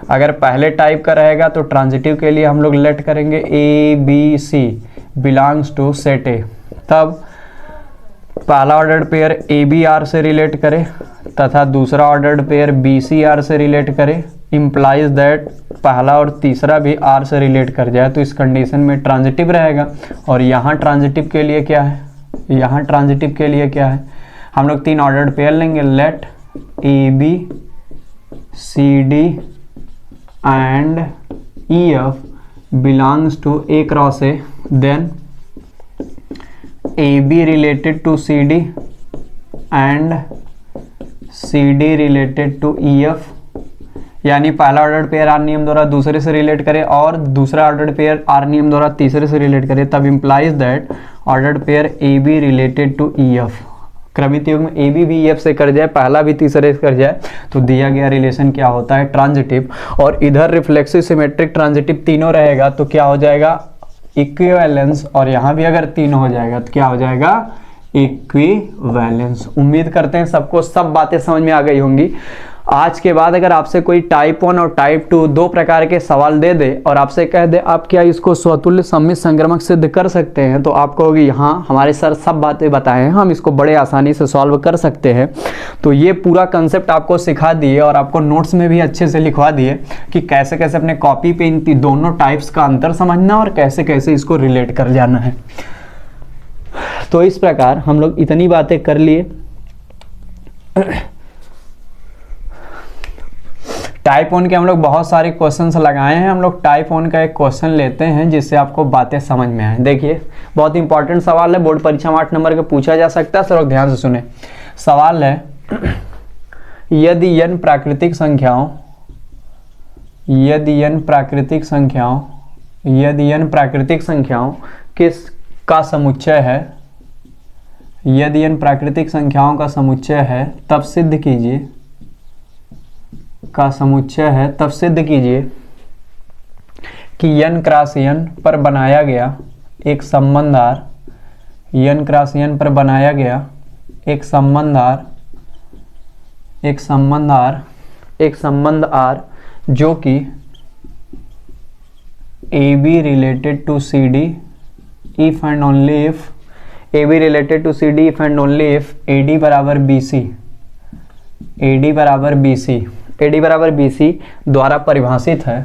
अगर पहले टाइप का रहेगा तो ट्रांजिटिव के लिए हम लोग लेट करेंगे A B C belongs to set A. तब पहला ordered pair A B R से रिलेट करे तथा दूसरा ordered pair B C R से रिलेट करे, इम्प्लाइज दैट पहला और तीसरा भी आर से रिलेट कर जाए, तो इस कंडीशन में ट्रांजिटिव रहेगा। और यहाँ ट्रांजिटिव के लिए क्या है? यहाँ ट्रांजिटिव के लिए क्या है? हम लोग तीन ऑर्डर्ड पेयर लेंगे, let A B C D and E F belongs to A cross A, then A B related to C D and C D related to E F. यानी पहला ऑर्डर्ड पेयर आर नियम द्वारा दूसरे से relate करे और दूसरा ordered pair are नियम द्वारा तीसरे से रिलेट करे, तब implies that ordered pair A B related to E F. क्रमित युग्म ए बी भी एफ से कर जाए, पहला भी तीसरे से कर जाए, तो दिया गया रिलेशन क्या होता है? ट्रांजिटिव। और इधर रिफ्लेक्सिव, सिमेट्रिक, ट्रांजिटिव तीनों रहेगा तो क्या हो जाएगा? इक्विवेलेंस। और यहाँ भी अगर तीनों हो जाएगा तो क्या हो जाएगा? इक्विवेलेंस। उम्मीद करते हैं सबको सब बातें समझ में आ गई होंगी। आज के बाद अगर आपसे कोई टाइप 1 और टाइप 2 दो प्रकार के सवाल दे दे और आपसे कह दे आप क्या इसको स्वतुल्य सममित संक्रमक सिद्ध कर सकते हैं, तो आप कहोगे हाँ हमारे सर सब बातें बताए हैं, हम इसको बड़े आसानी से सॉल्व कर सकते हैं। तो ये पूरा कंसेप्ट आपको सिखा दिए और आपको नोट्स में भी अच्छे से लिखवा दिए कि कैसे कैसे अपने कॉपी पे इन दोनों टाइप्स का अंतर समझना और कैसे कैसे इसको रिलेट कर जाना है। तो इस प्रकार हम लोग इतनी बातें कर लिए। टाइप 1 के हम लोग बहुत सारे क्वेश्चंस लगाए हैं। हम लोग टाइप 1 का एक क्वेश्चन लेते हैं जिससे आपको बातें समझ में आए। देखिए बहुत इंपॉर्टेंट सवाल है, बोर्ड परीक्षा में 8 नंबर का पूछा जा सकता है। सब लोग ध्यान से सुने। सवाल है यदि n प्राकृतिक संख्याओं किस का समुच्चय है, यदि n प्राकृतिक संख्याओं का समुच्चय है तब सिद्ध कीजिए कि n क्रॉस n पर बनाया गया एक संबंध R जो कि AB related to CD if and only if AD बराबर BC द्वारा परिभाषित है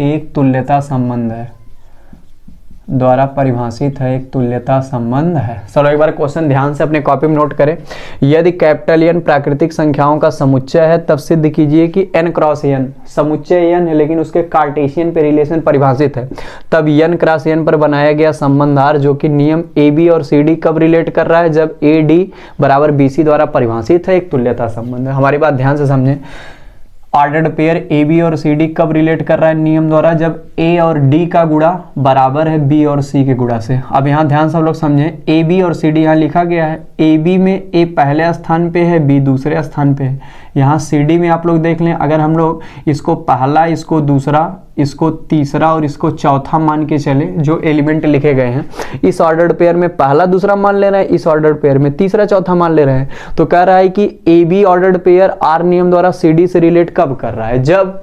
एक तुल्यता संबंध है। चलो एक बार क्वेश्चन ध्यान से अपने कॉपी में नोट करें। यदि कैपिटल N प्राकृतिक संख्याओं का समुच्चय है तब सिद्ध कीजिए कि n क्रॉस n, समुच्चय n है लेकिन उसके कार्टेशियन पे रिलेशन परिभाषित है, तब n क्रॉस n पर बनाया गया संबंध R जो कि नियम AB और CD कब रिलेट कर रहा है, जब AD बराबर BC द्वारा परिभाषित है एक तुल्यता संबंध है। हमारी बात ध्यान से समझें। ऑर्डर्ड पेयर AB और CD कब रिलेट कर रहा है नियम द्वारा, जब A और D का गुणा बराबर है B और C के गुणा से। अब यहाँ ध्यान सब लोग समझें, AB और CD यहाँ लिखा गया है। AB में A पहले स्थान पे है, B दूसरे स्थान पे है। यहाँ CD में आप लोग देख लें, अगर हम लोग इसको पहला, इसको दूसरा, इसको तीसरा और इसको चौथा मान के चले, जो एलिमेंट लिखे गए हैं, इस ऑर्डर्ड पेयर में पहला दूसरा मान ले रहे हैं, इस ऑर्डर्ड पेयर में तीसरा चौथा मान ले रहे हैं। तो कह रहा है कि AB ऑर्डर्ड पेयर R नियम द्वारा CD से रिलेट कब कर रहा है, जब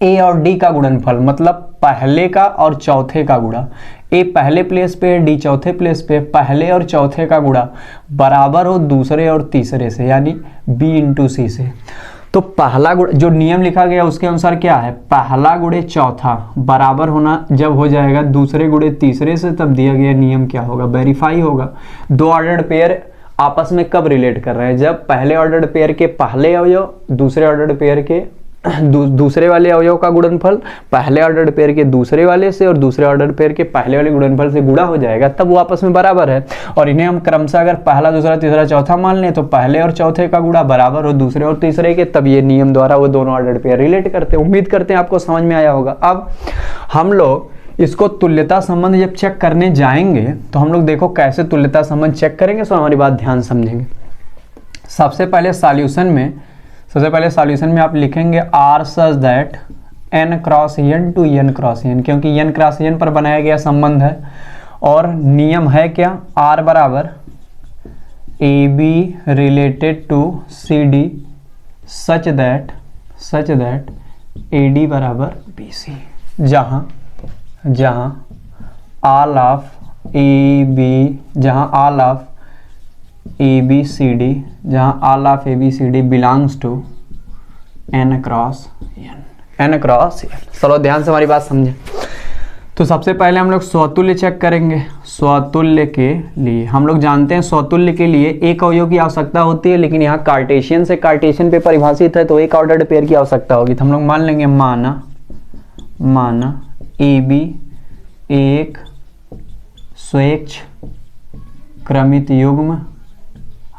A और D का गुणनफल, मतलब पहले का और चौथे का गुणा, A पहले प्लेस पे है, D चौथे प्लेस पे, पहले और चौथे का गुणा बराबर हो दूसरे और तीसरे से, यानी B इंटू C से। तो पहला गुण जो नियम लिखा गया उसके अनुसार क्या है, पहला गुणे चौथा बराबर होना जब हो जाएगा दूसरे गुणे तीसरे से, तब दिया गया नियम क्या होगा, वेरीफाई होगा। दो ऑर्डर्ड पेयर आपस में कब रिलेट कर रहे हैं, जब पहले ऑर्डर्ड पेयर के पहले अवयव दूसरे ऑर्डर्ड पेयर के दूसरे वाले अवयव का गुणनफल पहले ऑर्डर पेयर के दूसरे वाले से और दूसरे ऑर्डर पेयर के पहले वाले गुणनफल से गुणा हो जाएगा, तब वो आपस में बराबर है। और इन्हें हम क्रमशः अगर पहला दूसरा तीसरा चौथा मान लें तो पहले और चौथे का गुणा बराबर हो दूसरे और तीसरे के, तब ये नियम द्वारा वो दोनों ऑर्डर पेयर रिलेट करते हैं। उम्मीद करते हैं आपको समझ में आया होगा। अब हम लोग इसको तुल्यता संबंध जब चेक करने जाएंगे तो हम लोग देखो कैसे तुल्यता संबंध चेक करेंगे, सो हमारी बात ध्यान समझेंगे। सबसे पहले सॉल्यूशन में आप लिखेंगे R such that n cross n to n cross n, क्योंकि n क्रॉस n पर बनाया गया संबंध है और नियम है क्या, R बराबर AB related to CD such that AD बराबर BC, जहां all of ABCD belongs to n cross n। चलो ध्यान से हमारी बात समझें। तो सबसे पहले हम लोग स्वतुल्य चेक करेंगे। स्वतुल्य के लिए हम लोग जानते हैं स्वतुल्य के लिए एक अवयव की आवश्यकता होती है, लेकिन यहाँ कार्टेशियन से कार्टेशियन पे परिभाषित है तो एक ऑर्डर्ड पेयर की आवश्यकता होगी। तो हम लोग मान लेंगे माना AB एक स्वेच्छ क्रमित युग्म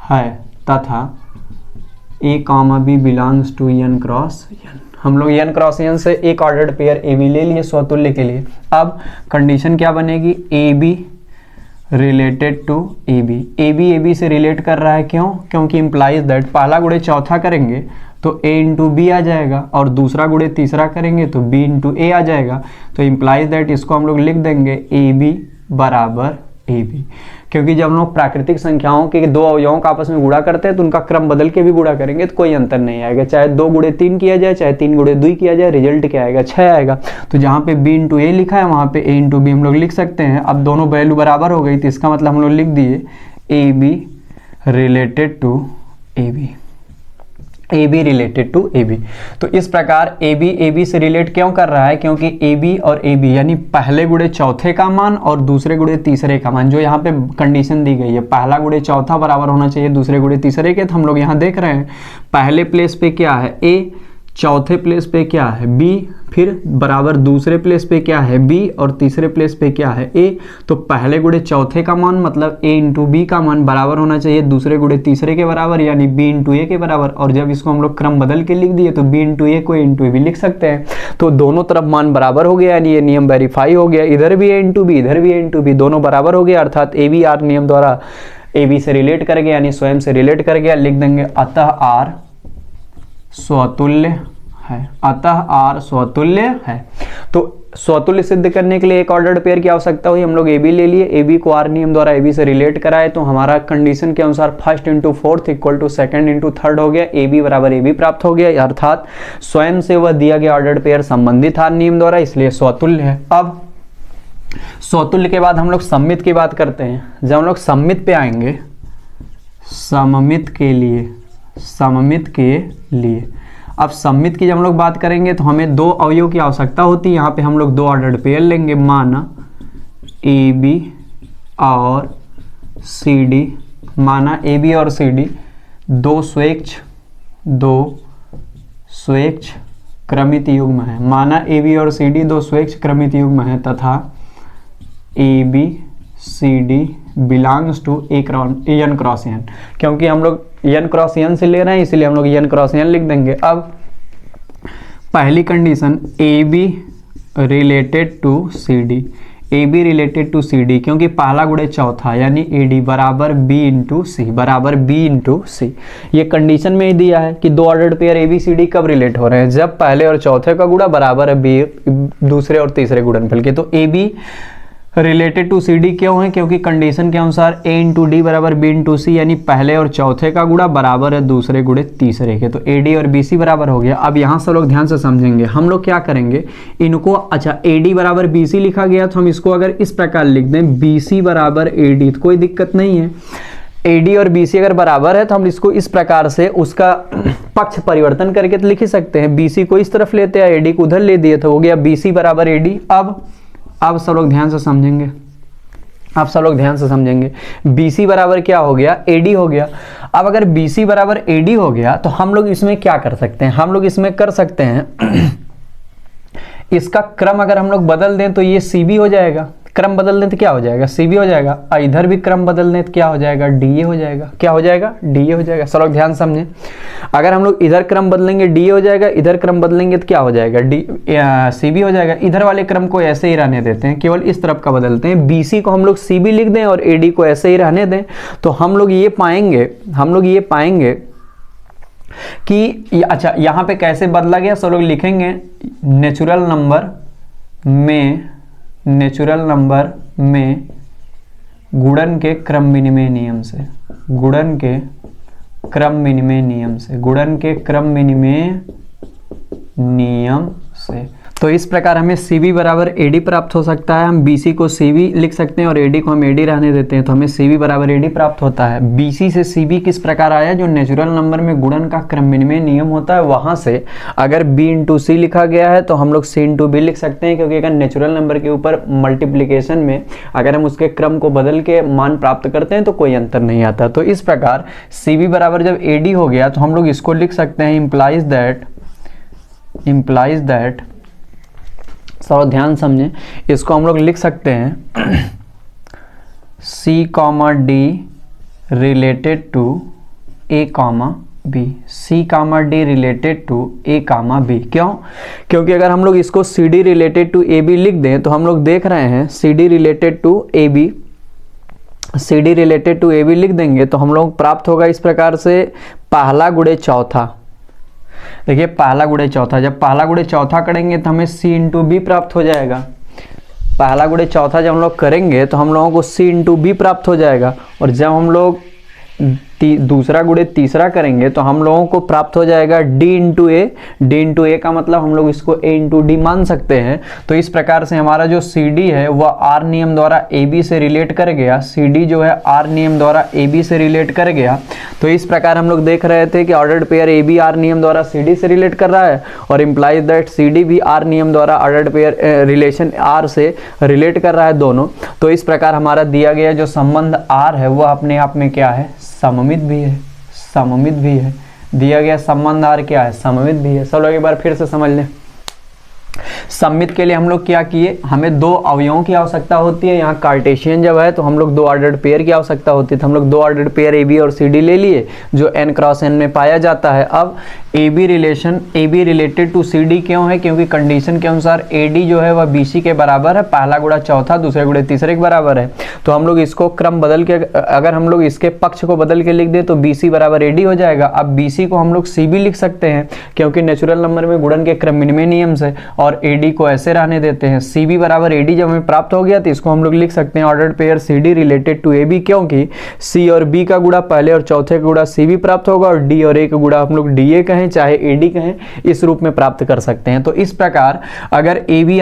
है तथा A, B belongs to n cross n। हम लोग n क्रॉस n से एक ऑर्डर्ड पेयर AB ले लिए स्वतुल्य के लिए। अब कंडीशन क्या बनेगी, AB रिलेटेड टू AB से रिलेट कर रहा है, क्योंकि इंप्लाइज दैट पहला गुणे चौथा करेंगे तो A इंटू बी आ जाएगा और दूसरा गुणे तीसरा करेंगे तो B इंटू A आ जाएगा। तो इंप्लाइज दैट इसको हम लोग लिख देंगे AB बराबर AB, क्योंकि जब हम लोग प्राकृतिक संख्याओं के दो अवयवों का आपस में गुणा करते हैं तो उनका क्रम बदल के भी गुणा करेंगे तो कोई अंतर नहीं आएगा, चाहे 2 गुणे 3 किया जाए चाहे 3 गुणे 2 किया जाए, रिजल्ट क्या आएगा, 6 आएगा। तो जहाँ पे B इंटू A लिखा है वहाँ पे A इंटू B हम लोग लिख सकते हैं। अब दोनों वैल्यू बराबर हो गई तो इसका मतलब हम लोग लिख दिए AB related to AB। A B related to A B. तो इस प्रकार ए बी से रिलेट क्यों कर रहा है, क्योंकि ए बी और ए बी यानी पहले गुणे चौथे का मान और दूसरे गुणे तीसरे का मान, जो यहाँ पे कंडीशन दी गई है पहला गुणे चौथा बराबर होना चाहिए दूसरे गुणे तीसरे के। तो हम लोग यहाँ देख रहे हैं पहले प्लेस पे क्या है ए, चौथे प्लेस पे क्या है बी, फिर बराबर दूसरे प्लेस पे क्या है बी और तीसरे प्लेस पे क्या है ए। तो पहले गुणे चौथे का मान मतलब ए इंटू बी का मान बराबर होना चाहिए दूसरे गुणे तीसरे के बराबर यानी बी इंटू ए के बराबर। और जब इसको हम लोग क्रम बदल के लिख दिए तो बी इंटू ए को ए इंटू ए भी लिख सकते हैं। तो दोनों तरफ मान बराबर हो गया यानी ये नियम वेरीफाई हो गया, इधर भी ए इंटू बी इधर भी ए इंटू बी दोनों बराबर हो गया, अर्थात ए बी आर नियम द्वारा ए बी से रिलेट कर गया यानी स्वयं से रिलेट कर गया। लिख देंगे अतः आर स्वतुल्य है, अतः आर स्वतुल्य है। तो स्वतुल्य सिद्ध करने के लिए एक ऑर्डर्ड पेयर की आवश्यकता हुई, हम लोग ए बी ले लिए, ए बी को आर नियम द्वारा ए बी से रिलेट कराए तो हमारा कंडीशन के अनुसार first into fourth equal to second into third हो गया, ए बी बराबर ए बी प्राप्त हो गया, अर्थात स्वयं से वह दिया गया ऑर्डर्ड पेयर संबंधित आर नियम द्वारा, इसलिए स्वतुल्य है। अब स्वतुल्य के बाद हम लोग सममित की बात करते हैं। जब हम लोग सममित पे आएंगे, सममित के लिए अब सममित की जब हम लोग बात करेंगे तो हमें दो अवयव की आवश्यकता होती है। यहाँ पे हम लोग दो ऑर्डर्ड पेयर लेंगे, माना ए बी और सी डी, माना ए बी और सी डी दो स्वेच्छ क्रमित युग्म है, माना ए बी और सी डी दो स्वेच्छ क्रमित युग्म है तथा A B C D belongs to N cross N, क्योंकि हम लोग एन क्रॉस एन से ले रहे हैं इसलिए हम लोग एन क्रॉस एन लिख देंगे। अब पहली condition A B related to C D, A B related to C D, क्योंकि पहला गुणे चौथा यानी ए डी बराबर बी इंटू सी, बराबर बी इंटू सी। ये कंडीशन में ही दिया है कि दो ordered pair A B C D कब रिलेट हो रहे हैं, जब पहले और चौथे का गुणा बराबर है बी दूसरे और तीसरे गुणनफल के। तो A B related to C D क्यों है, क्योंकि कंडीशन के अनुसार ए इंटू डी बराबर बी इंटू सी यानी पहले और चौथे का गुणा बराबर है दूसरे गुणे तीसरे के। तो ए डी और बी सी बराबर हो गया। अब यहाँ से लोग ध्यान से समझेंगे, हम लोग क्या करेंगे इनको, अच्छा ए डी बराबर बी सी लिखा गया तो हम इसको अगर इस प्रकार लिख दें बी सी बराबर ए डी तो कोई दिक्कत नहीं है। ए डी और बी सी अगर बराबर है तो हम इसको इस प्रकार से उसका पक्ष परिवर्तन करके तो लिख ही सकते हैं, बी सी को इस तरफ लेते हैं ए डी को उधर ले दिए तो हो गया बी सी बराबर ए डी। अब सब लोग ध्यान से समझेंगे, अब सब लोग ध्यान से समझेंगे, BC बराबर क्या हो गया AD हो गया। अब अगर BC बराबर AD हो गया तो हम लोग इसमें क्या कर सकते हैं, हम लोग इसमें कर सकते हैं इसका क्रम अगर हम लोग बदल दें तो ये CB हो जाएगा, क्रम बदल दें तो क्या हो जाएगा CB हो जाएगा, इधर भी क्रम बदल दें तो क्या हो जाएगा DA हो जाएगा, क्या हो जाएगा DA हो जाएगा। सब लोग ध्यान समझें, अगर हम लोग इधर क्रम बदलेंगे DA हो जाएगा, इधर क्रम बदलेंगे तो क्या हो जाएगा CB हो जाएगा। इधर वाले क्रम को ऐसे ही रहने देते हैं, केवल इस तरफ का बदलते हैं, BC को हम लोग CB लिख दें और AD को ऐसे ही रहने दें तो हम लोग ये पाएंगे कि अच्छा यहाँ पे कैसे बदला गया। सब लोग लिखेंगे नेचुरल नंबर में गुणन के क्रम विनिमय नियम से, गुणन के क्रम विनिमय नियम से। तो इस प्रकार हमें CB बराबर AD प्राप्त हो सकता है। हम BC को CB लिख सकते हैं और AD को हम AD रहने देते हैं तो हमें CB बराबर AD प्राप्त होता है। BC से CB किस प्रकार आया, जो नेचुरल नंबर में गुणन का क्रम विनिमय नियम होता है वहां से अगर B इंटू C लिखा गया है तो हम लोग C इंटू B लिख सकते हैं, क्योंकि अगर नेचुरल नंबर के ऊपर मल्टीप्लीकेशन में अगर हम उसके क्रम को बदल के मान प्राप्त करते हैं तो कोई अंतर नहीं आता। तो इस प्रकार CB बराबर जब AD हो गया तो हम लोग इसको लिख सकते हैं implies that सब ध्यान समझें, इसको हम लोग लिख सकते हैं C, D related to A, B, C, D related to A, B। क्यों, क्योंकि अगर हम लोग इसको CD रिलेटेड टू AB लिख दें तो हम लोग देख रहे हैं CD रिलेटेड टू AB लिख देंगे तो हम लोग प्राप्त होगा इस प्रकार से पहला गुणे चौथा। देखिए पहला गुणे चौथा, जब पहला गुणे चौथा करेंगे तो हमें C इंटू B प्राप्त हो जाएगा। पहला गुणे चौथा जब हम लोग करेंगे तो हम लोगों को C इंटू B प्राप्त हो जाएगा। और जब हम लोग दूसरा गुणे तीसरा करेंगे तो हम लोगों को प्राप्त हो जाएगा d इंटू ए। d इंटू ए का मतलब हम लोग इसको a इंटू डी मान सकते हैं। तो इस प्रकार से हमारा जो CD है वह R नियम द्वारा AB से रिलेट कर गया। CD जो है R नियम द्वारा AB से रिलेट कर गया। तो इस प्रकार हम लोग देख रहे थे कि ऑर्डर्ड पेयर AB R नियम द्वारा CD से रिलेट कर रहा है और इम्प्लाइज दैट CD भी R नियम द्वारा ऑर्डर्ड पेयर रिलेशन R से रिलेट कर रहा है दोनों। तो इस प्रकार हमारा दिया गया जो संबंध R है वह अपने आप में क्या है, सममित भी है। सममित भी है, दिया गया संबंध R क्या है, सममित भी है। सब लोग एक बार फिर से समझ लें। सममित के लिए हम लोग क्या किए, हमें दो अवयवों की आवश्यकता होती है। यहाँ कार्टेशियन जब है तो हम लोग दो ऑर्डर्ड पेयर की आवश्यकता होती है, तो हम लोग दो ऑर्डर्ड पेयर AB और CD ले लिए जो n क्रॉस n में पाया जाता है। अब AB रिलेटेड टू CD क्यों है, क्योंकि कंडीशन के अनुसार AD जो है वह BC के बराबर है, पहला गुणा चौथा दूसरे गुणे तीसरे के बराबर है। तो हम लोग इसको क्रम बदल के, अगर हम लोग इसके पक्ष को बदल के लिख दे तो BC बराबर AD हो जाएगा। अब BC को हम लोग C भी लिख सकते हैं क्योंकि नेचुरल नंबर में गुणन के क्रमिन्वय नियम से, और AD को ऐसे रहने देते हैं। CB बराबर AD जब हमें प्राप्त हो गया तो इसको हम लोग लिख सकते हैं ordered pair CD related to AB, क्योंकि C और B का गुणा पहले और चौथे का गुणा CB प्राप्त होगा और D और A का गुणा हम लोग DA कहें चाहे AD कहें, इस रूप में प्राप्त कर सकते हैं। तो इस प्रकार अगर AB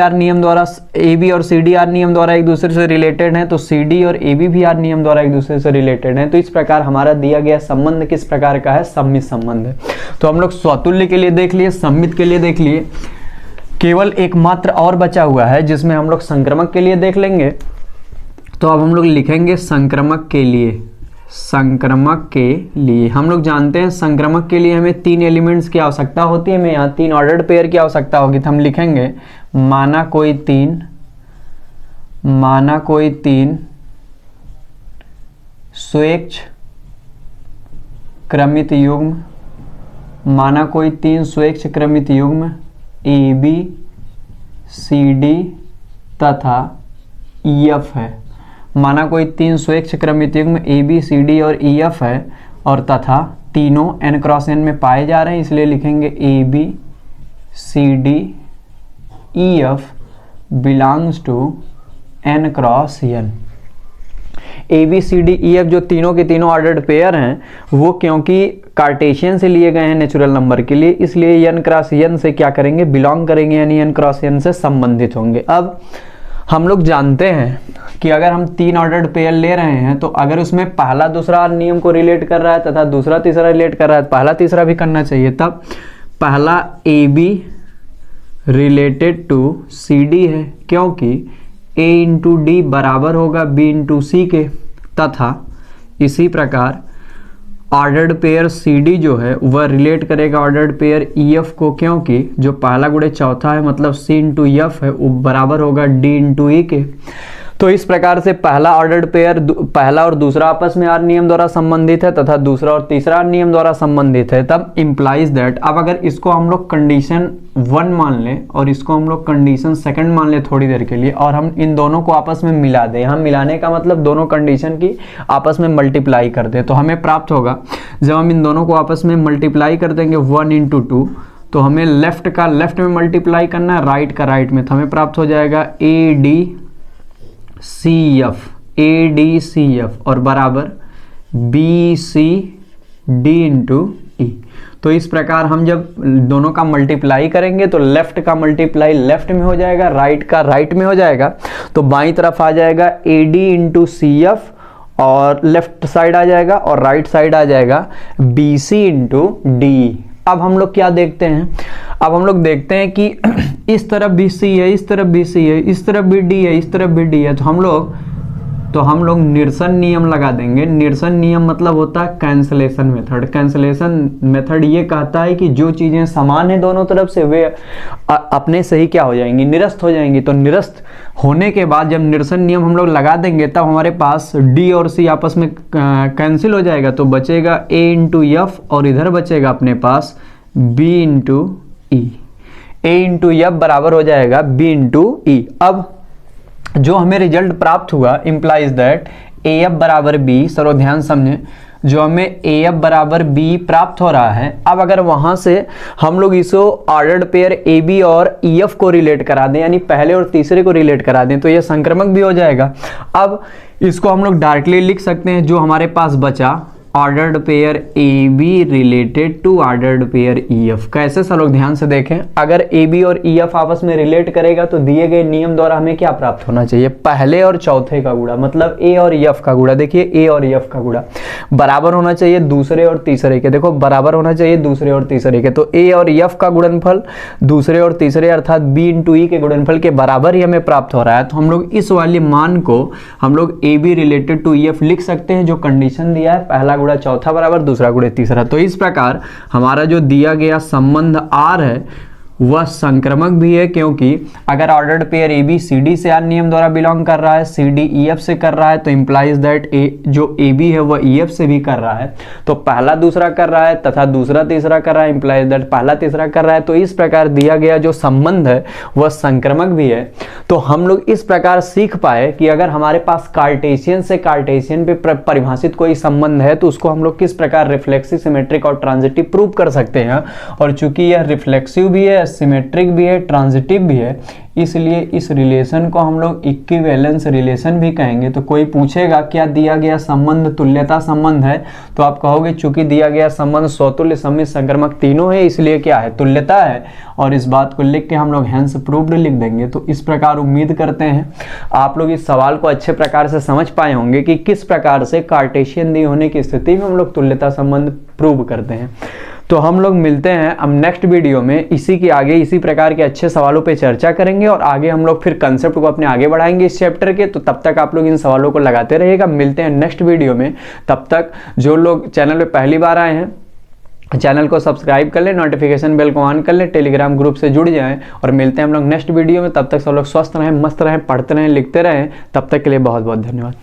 और CD R नियम द्वारा एक दूसरे से रिलेटेड हैं तो CD और AB भी R नियम द्वारा एक दूसरे से रिलेटेड हैं। तो इस प्रकार हमारा दिया गया संबंध किस प्रकार का है, सममित संबंध है। तो हम लोग स्वतुल्य के लिए देख लिए, सममित के लिए देख लिए, केवल एक मात्र और बचा हुआ है जिसमें हम लोग संक्रमक के लिए देख लेंगे। तो अब हम लोग लिखेंगे संक्रमक के लिए। संक्रमक के लिए हम लोग जानते हैं संक्रमक के लिए हमें तीन एलिमेंट्स की आवश्यकता होती है। हमें यहाँ तीन ऑर्डर्ड पेयर की आवश्यकता होगी, तो हम लिखेंगे माना कोई तीन स्वेच्छ क्रमित युग्म, माना कोई तीन स्वेच्छ क्रमित युग्म AB CD तथा EF है। माना कोई तीन स्वेच्छ क्रमित युग्म AB CD और EF है और तथा तीनों n क्रॉस n में पाए जा रहे हैं, इसलिए लिखेंगे AB CD EF belongs to n cross n। AB CD EF जो तीनों के तीनों ऑर्डर्ड पेयर हैं वो क्योंकि कार्टेशियन से लिए गए हैं नेचुरल नंबर के लिए, इसलिए n क्रॉस n से क्या करेंगे, बिलोंग करेंगे, यानी n क्रॉस n से संबंधित होंगे। अब हम लोग जानते हैं कि अगर हम तीन ऑर्डर्ड पेयर ले रहे हैं तो अगर उसमें पहला दूसरा नियम को रिलेट कर रहा है तथा दूसरा तीसरा रिलेट कर रहा है, पहला तीसरा भी करना चाहिए। तब पहला AB रिलेटेड टू CD है क्योंकि A इंटू डी बराबर होगा B इंटू सी के, तथा इसी प्रकार ऑर्डर्ड पेयर CD जो है वह रिलेट करेगा ऑर्डर्ड पेयर EF को, क्योंकि जो पहला गुणे चौथा है मतलब C इंटू EF है वो बराबर होगा D इंटू E के। तो इस प्रकार से पहला ऑर्डर्ड पेयर, पहला और दूसरा आपस में R नियम द्वारा संबंधित है तथा दूसरा और तीसरा R नियम द्वारा संबंधित है। तब इम्प्लाइज दैट, अब अगर इसको हम लोग कंडीशन 1 मान लें और इसको हम लोग कंडीशन 2 मान लें थोड़ी देर के लिए, और हम इन दोनों को आपस में मिला दें। यहाँ मिलाने का मतलब दोनों कंडीशन की आपस में मल्टीप्लाई कर दें, तो हमें प्राप्त होगा, जब हम इन दोनों को आपस में मल्टीप्लाई कर देंगे 1 इंटू 2, तो हमें लेफ्ट का लेफ्ट में मल्टीप्लाई करना है, राइट का राइट में, तो हमें प्राप्त हो जाएगा ADCF और बराबर BCD इंटू E। तो इस प्रकार हम जब दोनों का मल्टीप्लाई करेंगे तो लेफ्ट का मल्टीप्लाई लेफ्ट में हो जाएगा, राइट का राइट में हो जाएगा, तो बाईं तरफ आ जाएगा AD इंटू CF और लेफ्ट साइड आ जाएगा और राइट साइड आ जाएगा BC इंटू D। अब हम लोग क्या देखते हैं, अब हम लोग देखते हैं कि इस तरफ भी C है, इस तरफ भी C है, इस तरफ भी D है, इस तरफ भी D है, तो हम लोग निरसन नियम लगा देंगे। निरसन नियम मतलब होता है कैंसलेशन मेथड। कैंसलेशन मेथड ये कहता है कि जो चीजें समान है दोनों तरफ से वे अपने से ही क्या हो जाएंगी, निरस्त हो जाएंगी। तो निरस्त होने के बाद जब निरसन नियम हम लोग लगा देंगे तब हमारे पास D और C आपस में कैंसिल हो जाएगा, तो बचेगा A इंटू F और इधर बचेगा अपने पास B into E। A into F बराबर हो जाएगा B इंटू E। अब जो हमें रिजल्ट प्राप्त हुआ इम्प्लाइज दैट AF बराबर B, सर्व ध्यान समझे, जो हमें AF बराबर B प्राप्त हो रहा है, अब अगर वहां से हम लोग इसको ऑर्डर्ड पेयर AB और EF को रिलेट करा दें, यानी पहले और तीसरे को रिलेट करा दें, तो यह संक्रमक भी हो जाएगा। अब इसको हम लोग डायरेक्टली लिख सकते हैं, जो हमारे पास बचा ordered pair A B related to ordered pair E F. कैसे सब लोग ध्यान से देखें, अगर ए बी और ई एफ आपस में रिलेट करेगा तो दिए गए नियम द्वारा हमें क्या प्राप्त होना चाहिए, पहले और चौथे का गुणा, मतलब ए और एफ का गुणा। देखिए ए और एफ का गुणा बराबर होना चाहिए दूसरे और तीसरे के, देखो बराबर होना चाहिए दूसरे और तीसरे के, तो ए और एफ का गुणनफल दूसरे और तीसरे अर्थात बी इंटू ई के गुणनफल के बराबर ही हमें प्राप्त हो रहा है। तो हम लोग इस वाले मान को हम लोग A B related to E F लिख सकते हैं, जो कंडीशन दिया है पहला गुणा चौथा बराबर दूसरा गुणा तीसरा। तो इस प्रकार हमारा जो दिया गया संबंध आर है वह संक्रमक भी है, क्योंकि अगर ordered pair A B C D से आर नियम द्वारा बिलोंग कर रहा है, सी डी ई एफ से कर रहा है, तो इंप्लाइज दैट जो ए बी है वह ई एफ से भी कर रहा है। तो पहला दूसरा कर रहा है तथा दूसरा तीसरा कर रहा है, इंप्लाइज दैट पहला तीसरा कर रहा है। तो इस प्रकार दिया गया जो संबंध है वह संक्रमक भी है। तो हम लोग इस प्रकार सीख पाए कि अगर हमारे पास कार्टेशियन से कार्टेशियन पे परिभाषित कोई संबंध है तो उसको हम लोग किस प्रकार रिफ्लेक्सिव, सिमेट्रिक और ट्रांजिटिव प्रूव कर सकते हैं। और चूंकि यह रिफ्लेक्सिव भी है, सिमेट्रिक भी है, ट्रांजिटिव भी है, इसलिए इस रिलेशन को हम लोग इक्विवेलेंस रिलेशन भी कहेंगे। तो कोई पूछेगा क्या दिया गया संबंध तुल्यता संबंध है, तो आप कहोगे चूंकि दिया गया संबंध स्वतुल्य, सम्मित, संक्रमक तीनों है, इसलिए क्या है, तुल्यता है। और इस बात को लिख के हम लोग हेंस प्रूव्ड लिख देंगे। तो इस प्रकार उम्मीद करते हैं आप लोग इस सवाल को अच्छे प्रकार से समझ पाए होंगे कि किस प्रकार से कार्टेशियन दी होने की स्थिति में हम लोग तुल्यता संबंध प्रूव करते हैं। तो हम लोग मिलते हैं अब नेक्स्ट वीडियो में, इसी के आगे इसी प्रकार के अच्छे सवालों पे चर्चा करेंगे और आगे हम लोग फिर कंसेप्ट को अपने आगे बढ़ाएंगे इस चैप्टर के। तो तब तक आप लोग इन सवालों को लगाते रहिएगा। मिलते हैं नेक्स्ट वीडियो में, तब तक जो लोग चैनल पे पहली बार आए हैं चैनल को सब्सक्राइब कर लें, नोटिफिकेशन बेल को ऑन कर लें, टेलीग्राम ग्रुप से जुड़ जाएं और मिलते हैं हम लोग नेक्स्ट वीडियो में। तब तक सब लोग स्वस्थ रहें, मस्त रहें, पढ़ते रहें, लिखते रहें। तब तक के लिए बहुत बहुत धन्यवाद।